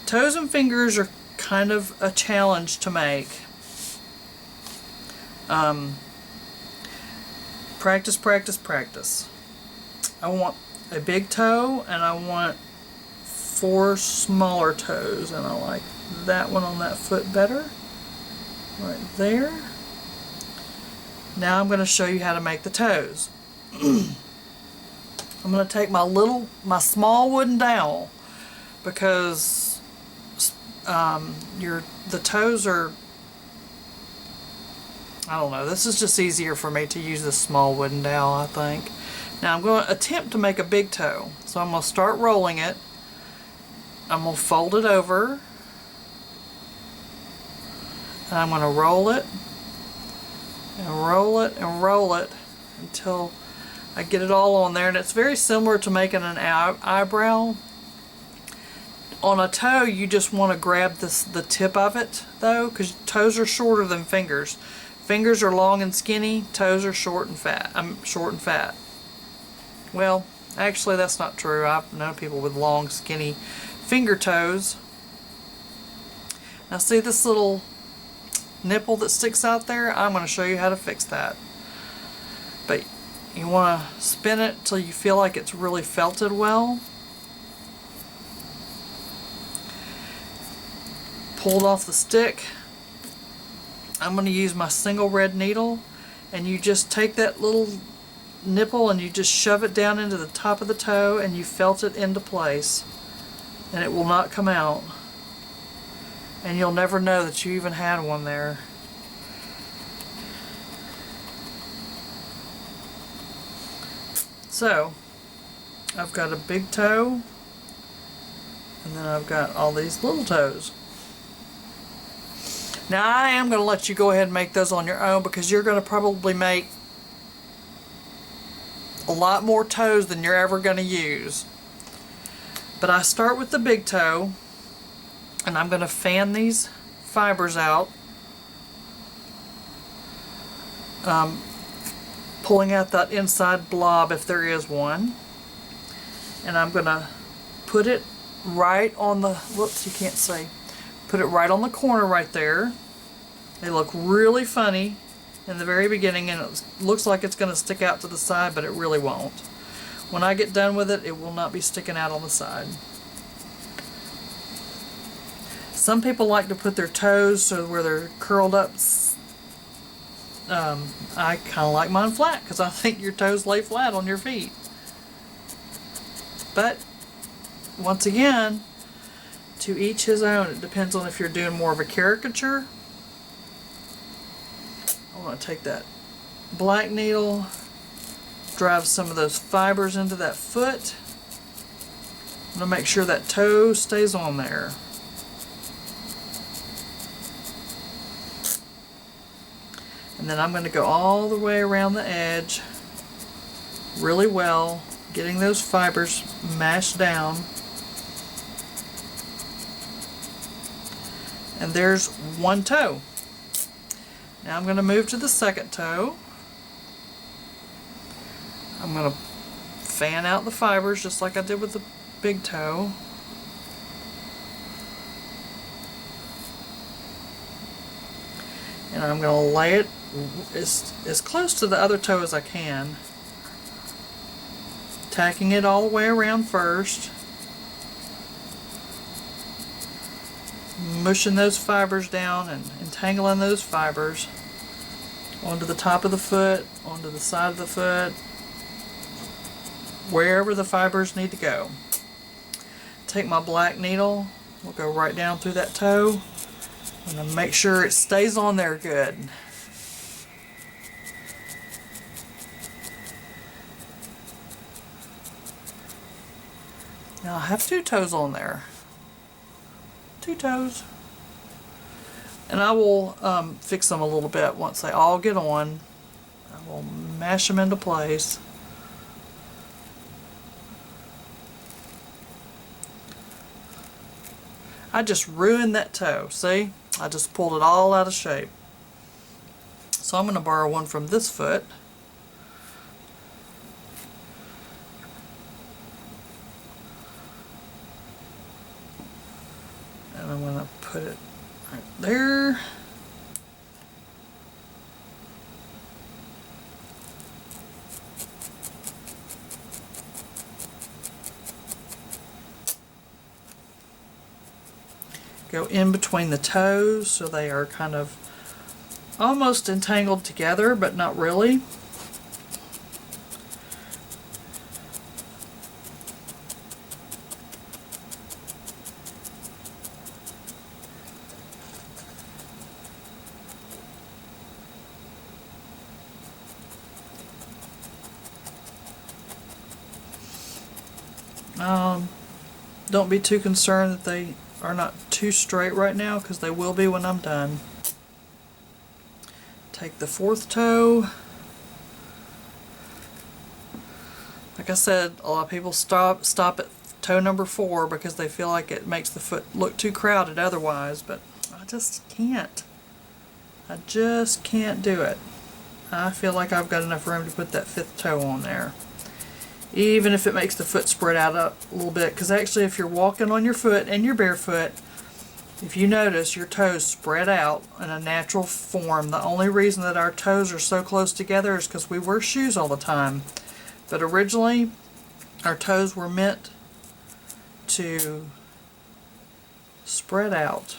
Toes and fingers are kind of a challenge to make. Practice, practice, practice. I want a big toe and I want 4 smaller toes, and I like that one on that foot better. Right there. Now I'm going to show you how to make the toes. I'm going to take my small wooden dowel, because the toes are, I don't know, this is just easier for me to use this small wooden dowel, I think. Now I'm going to attempt to make a big toe. So I'm going to start rolling it. I'm going to fold it over. And I'm going to roll it. And roll it and roll it until I get it all on there. And it's very similar to making an eyebrow. On a toe, you just want to grab the tip of it, though, because toes are shorter than fingers. Fingers are long and skinny. Toes are short and fat. Short and fat. Well, actually, that's not true. I've known people with long, skinny finger toes. Now, see this little nipple that sticks out there? I'm going to show you how to fix that. But you want to spin it till you feel like it's really felted well. Pull it off the stick. I'm going to use my single red needle, and you just take that little nipple and you just shove it down into the top of the toe and you felt it into place, and it will not come out, and you'll never know that you even had one there. So I've got a big toe, and then I've got all these little toes. Now I am going to let you go ahead and make those on your own, because you're going to probably make a lot more toes than you're ever going to use. But I start with the big toe, and I'm going to fan these fibers out, pulling out that inside blob if there is one. and I'm gonna put it right on the, whoops, you can't see, put it right on the corner right there. They look really funny in the very beginning, and it looks like it's going to stick out to the side, but it really won't. When I get done with it, it will not be sticking out on the side. Some people like to put their toes so where they're curled up. I kind of like mine flat because I think your toes lay flat on your feet. But once again, to each his own. It depends on if you're doing more of a caricature. I'm going to take that black needle, drive some of those fibers into that foot. I'm going to make sure that toe stays on there. And then I'm going to go all the way around the edge really well, getting those fibers mashed down. And there's one toe. Now I'm going to move to the second toe. I'm going to fan out the fibers just like I did with the big toe. And I'm going to lay it as close to the other toe as I can. Tacking it all the way around first. Mushing those fibers down and entangling those fibers onto the top of the foot, onto the side of the foot, wherever the fibers need to go. Take my black needle, we'll go right down through that toe, and then make sure it stays on there good. Now I have two toes on there. Two toes. And I will fix them a little bit once they all get on. I will mash them into place. I just ruined that toe. See? I just pulled it all out of shape. So I'm going to borrow one from this foot. And I'm going to put it right there. Go in between the toes so they are kind of almost entangled together, but not really. Don't be too concerned that they are not too straight right now, because they will be when I'm done. Take the fourth toe. Like I said, a lot of people stop at toe number 4 because they feel like it makes the foot look too crowded otherwise, but I just can't. I just can't do it. I feel like I've got enough room to put that 5th toe on there. Even if it makes the foot spread out a little bit, because actually if you're walking on your foot and you're barefoot, if you notice your toes spread out in a natural form. The only reason that our toes are so close together is because we wear shoes all the time. But originally our toes were meant to spread out,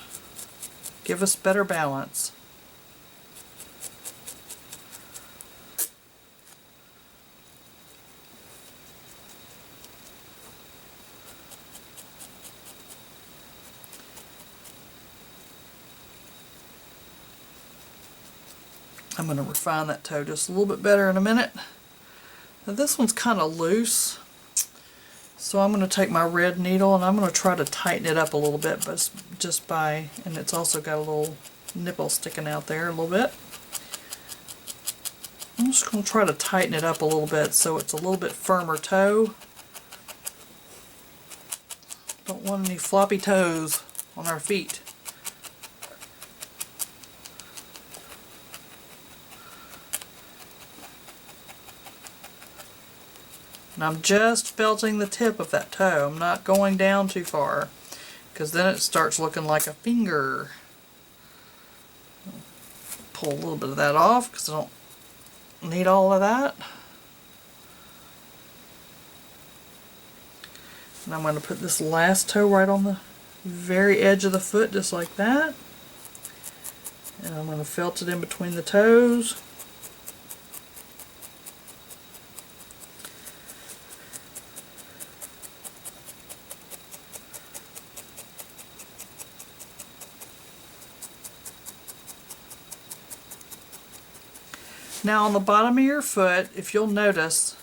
give us better balance. I'm going to refine that toe just a little bit better in a minute. Now this one's kind of loose, so I'm going to take my red needle and I'm going to try to tighten it up a little bit, but just by, and it's also got a little nipple sticking out there a little bit. I'm just going to try to tighten it up a little bit so it's a little bit firmer toe. Don't want any floppy toes on our feet. And I'm just felting the tip of that toe. I'm not going down too far, because then it starts looking like a finger. Pull a little bit of that off because I don't need all of that. And I'm going to put this last toe right on the very edge of the foot, just like that. And I'm going to felt it in between the toes. Now on the bottom of your foot, if you'll notice,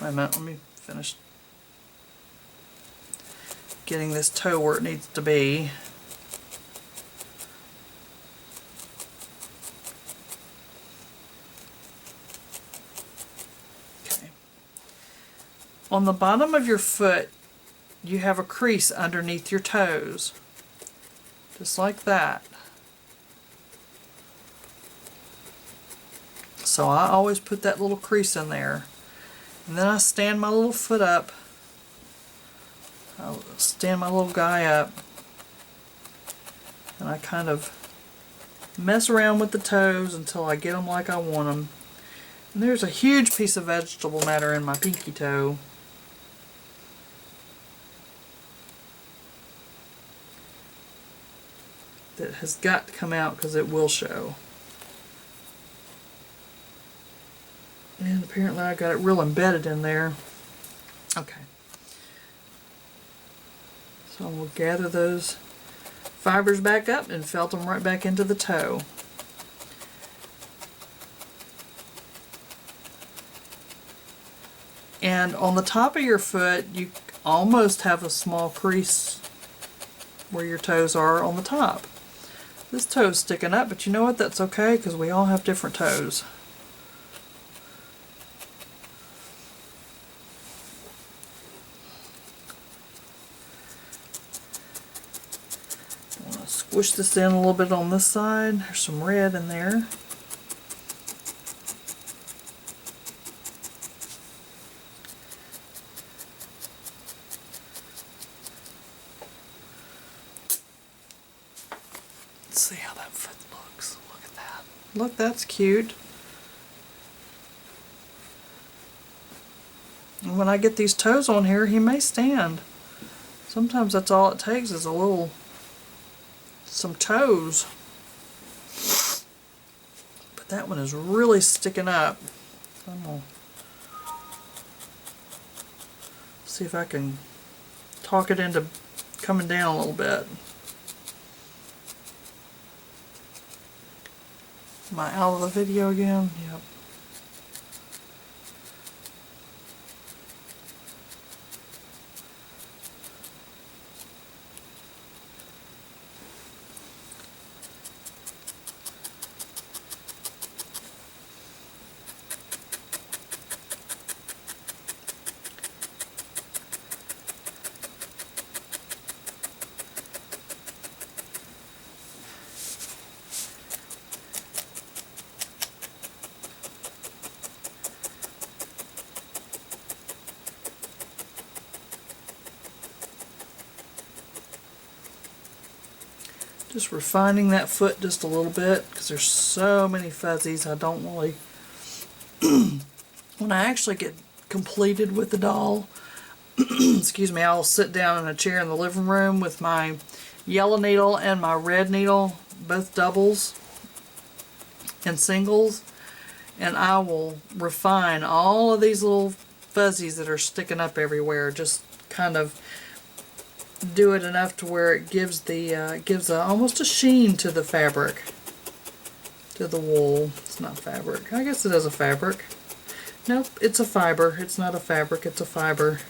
wait a minute, let me finish getting this toe where it needs to be. Okay. On the bottom of your foot, you have a crease underneath your toes, just like that. So I always put that little crease in there. And then I stand my little foot up. I'll stand my little guy up. And I kind of mess around with the toes until I get them like I want them. And there's a huge piece of vegetable matter in my pinky toe. That has got to come out because it will show. And apparently I got it real embedded in there. Okay. So we'll gather those fibers back up and felt them right back into the toe. And on the top of your foot, you almost have a small crease where your toes are on the top. This toe's sticking up, but you know what? That's okay because we all have different toes. Squish this in a little bit on this side. There's some red in there. Let's see how that foot looks. Look at that. Look, that's cute. And when I get these toes on here, he may stand. Sometimes that's all it takes is some toes. But that one is really sticking up. I'm going to see if I can talk it into coming down a little bit. Am I out of the video again? Yep. Just refining that foot just a little bit because there's so many fuzzies. I don't really when I actually get completed with the doll, excuse me, I'll sit down in a chair in the living room with my yellow needle and my red needle, both doubles and singles, and I will refine all of these little fuzzies that are sticking up everywhere. Just kind of do it enough to where it gives almost a sheen to the fabric, to the wool. It's not fabric. I guess it is a fabric. Nope, it's a fiber. It's not a fabric, it's a fiber.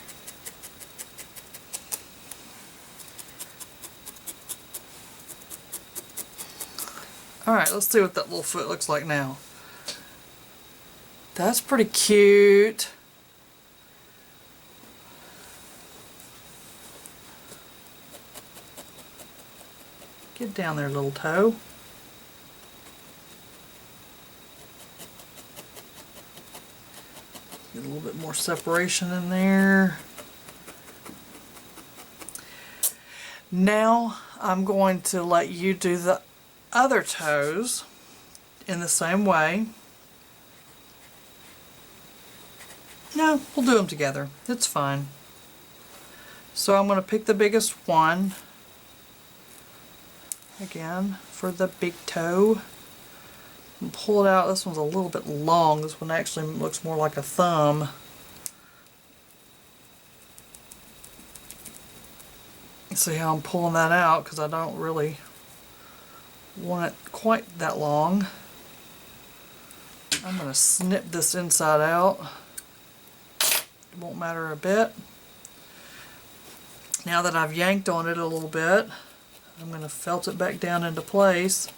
Alright, let's see what that little foot looks like now. That's pretty cute. Get down there, little toe. Get a little bit more separation in there. Now I'm going to let you do the other toes in the same way. No, we'll do them together. It's fine. So I'm going to pick the biggest one again for the big toe and pull it out. This one's a little bit long. This one actually looks more like a thumb. See how I'm pulling that out, because I don't really want it quite that long. I'm going to snip this inside out. It won't matter a bit. Now that I've yanked on it a little bit, I'm going to felt it back down into place.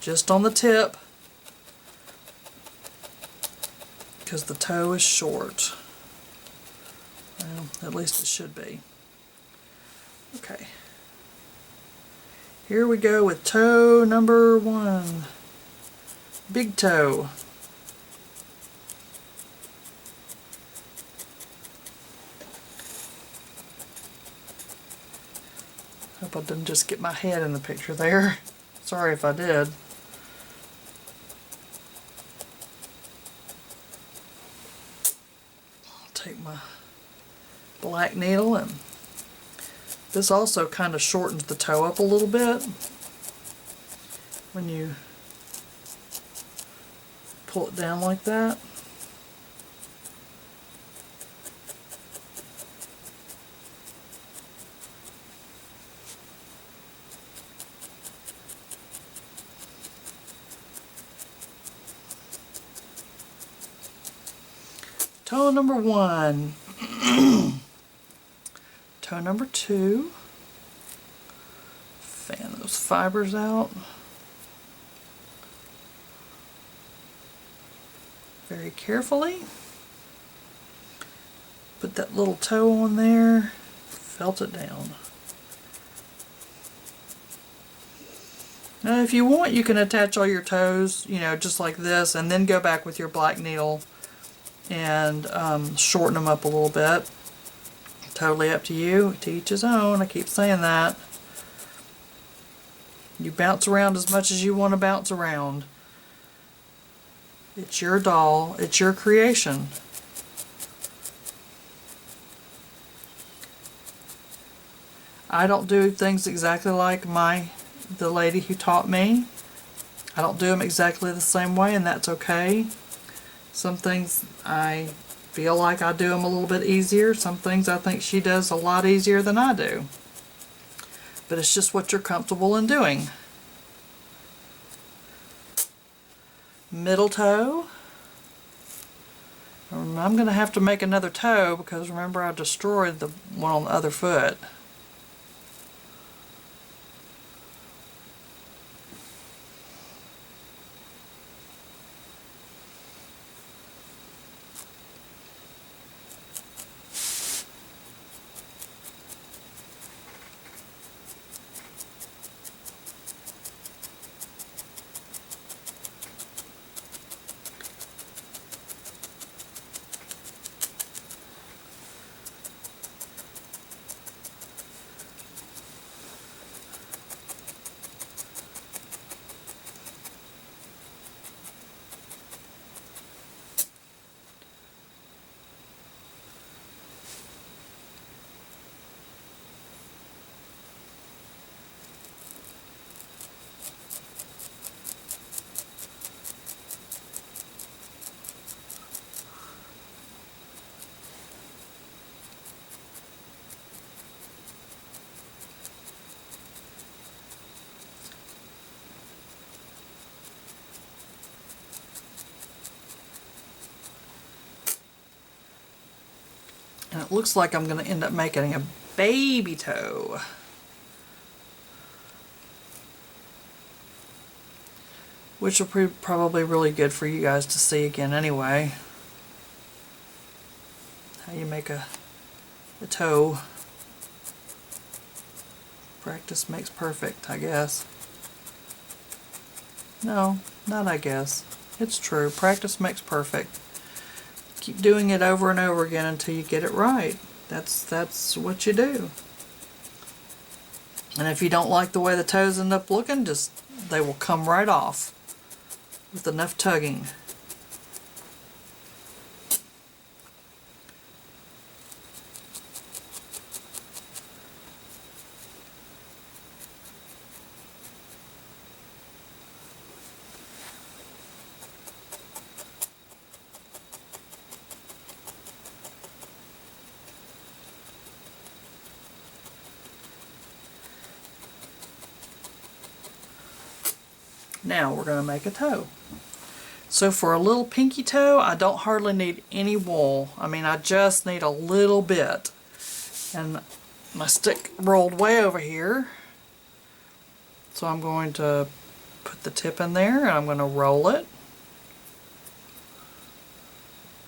Just on the tip, because the toe is short. Well, at least it should be. Okay. Here we go with toe number 1. Big toe. Hope I didn't just get my head in the picture there. Sorry if I did. I'll take my black needle, and this also kind of shortens the toe up a little bit when you pull it down like that. Toe number 1. Toe number 2. Fan those fibers out. Very carefully. Put that little toe on there. Felt it down. Now if you want, you can attach all your toes, you know, just like this, and then go back with your black needle and shorten them up a little bit. Totally up to you. To each his own. I keep saying that. You bounce around as much as you want to bounce around. It's your doll. It's your creation. I don't do things exactly like the lady who taught me. I don't do them exactly the same way, and that's okay. Some things I feel like I do them a little bit easier. Some things I think she does a lot easier than I do. But it's just what you're comfortable in doing. Middle toe. I'm going to have to make another toe because remember I destroyed the one on the other foot. And it looks like I'm going to end up making a baby toe. Which will be probably really good for you guys to see again anyway. How you make a toe. Practice makes perfect, I guess. No, not I guess. It's true. Practice makes perfect. Keep doing it over and over again until you get it right. That's what you do. And if you don't like the way the toes end up looking, they will come right off with enough tugging. Now we're going to make a toe. So for a little pinky toe, I don't hardly need any wool. I mean, I just need a little bit. And my stick rolled way over here. So I'm going to put the tip in there and I'm going to roll it.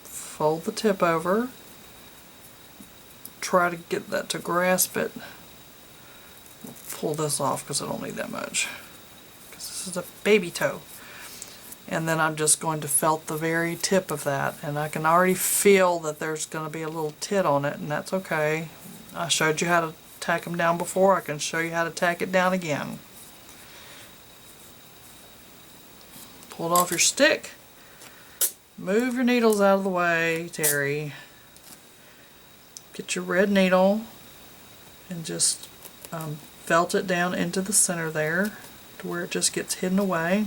Fold the tip over. Try to get that to grasp it. Pull this off because I don't need that much. This is a baby toe. And then I'm just going to felt the very tip of that, and I can already feel that there's going to be a little tit on it, and that's okay. I showed you how to tack them down before. I can show you how to tack it down again. Pull it off your stick. Move your needles out of the way, Terry. Get your red needle and just felt it down into the center there, to where it just gets hidden away.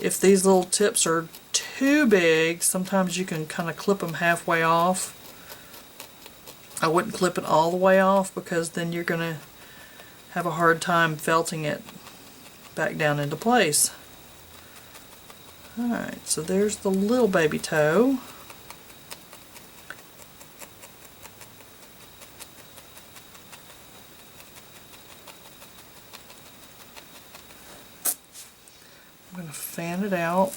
If these little tips are too big, sometimes you can kind of clip them halfway off. I wouldn't clip it all the way off because then you're going to have a hard time felting it back down into place. Alright, so there's the little baby toe. I'm going to fan it out.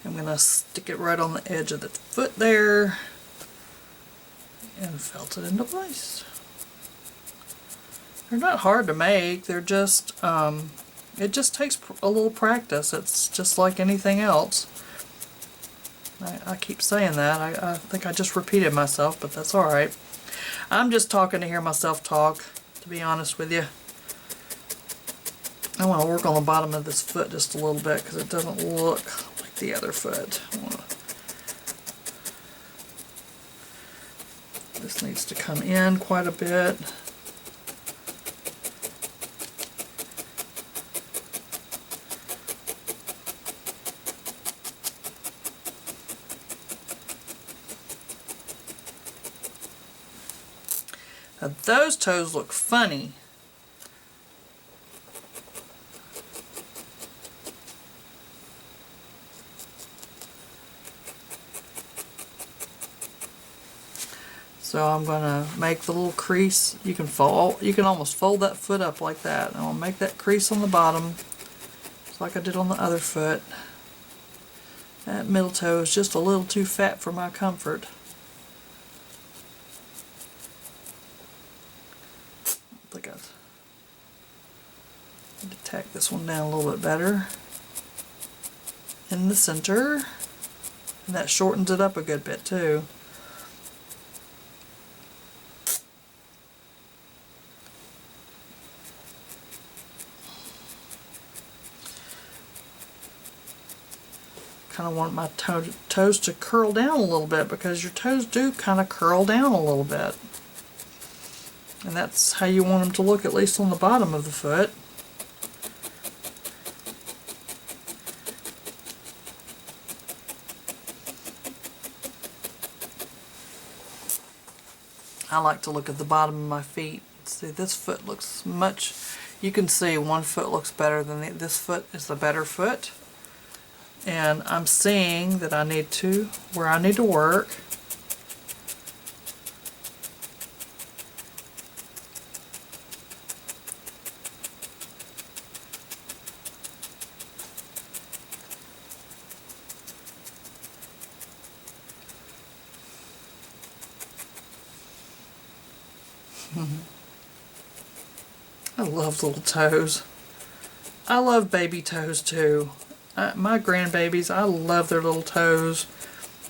I'm going to stick it right on the edge of the foot there and felt it into place. They're not hard to make, they're just, it just takes a little practice. It's just like anything else. I keep saying that. I think I just repeated myself, but that's alright. I'm just talking to hear myself talk, to be honest with you. I want to work on the bottom of this foot just a little bit because it doesn't look like the other foot. This needs to come in quite a bit. Now those toes look funny. So I'm going to make the little crease. You can almost fold that foot up like that. And I'll make that crease on the bottom, just like I did on the other foot. That middle toe is just a little too fat for my comfort. I think I need to tack this one down a little bit better in the center, and that shortens it up a good bit too. Kind of want my toes to curl down a little bit because your toes do kind of curl down a little bit. And that's how you want them to look, at least on the bottom of the foot. I like to look at the bottom of my feet. See, this foot looks much, you can see one foot looks better than this foot is the better foot. And I'm seeing that where I need to work. love little toes. I love baby toes too. My grandbabies, I love their little toes.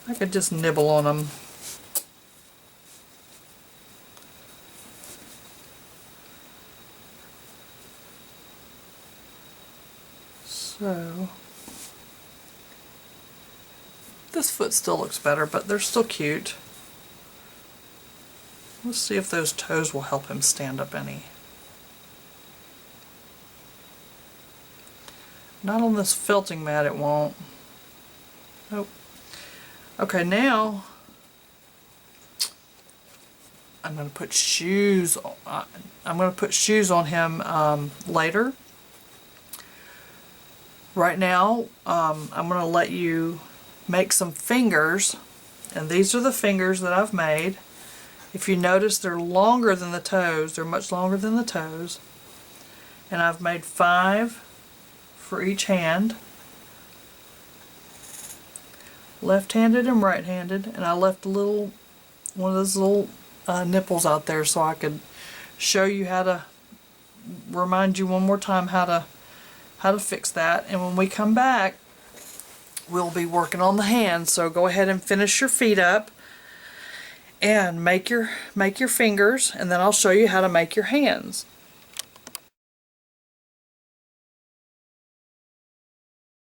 I could just nibble on them. So, this foot still looks better, but they're still cute. Let's see if those toes will help him stand up any. Not on this felting mat, it won't. Nope. Okay, now I'm going to put shoes. I'm going to put shoes on him later. Right now, I'm going to let you make some fingers, and these are the fingers that I've made. If you notice, they're longer than the toes. They're much longer than the toes. And I've made 5 for each hand, left-handed and right-handed, and I left one of those little nipples out there so I could show you how to, remind you one more time how to fix that. And when we come back, we'll be working on the hands. So go ahead and finish your feet up and make your fingers, and then I'll show you how to make your hands.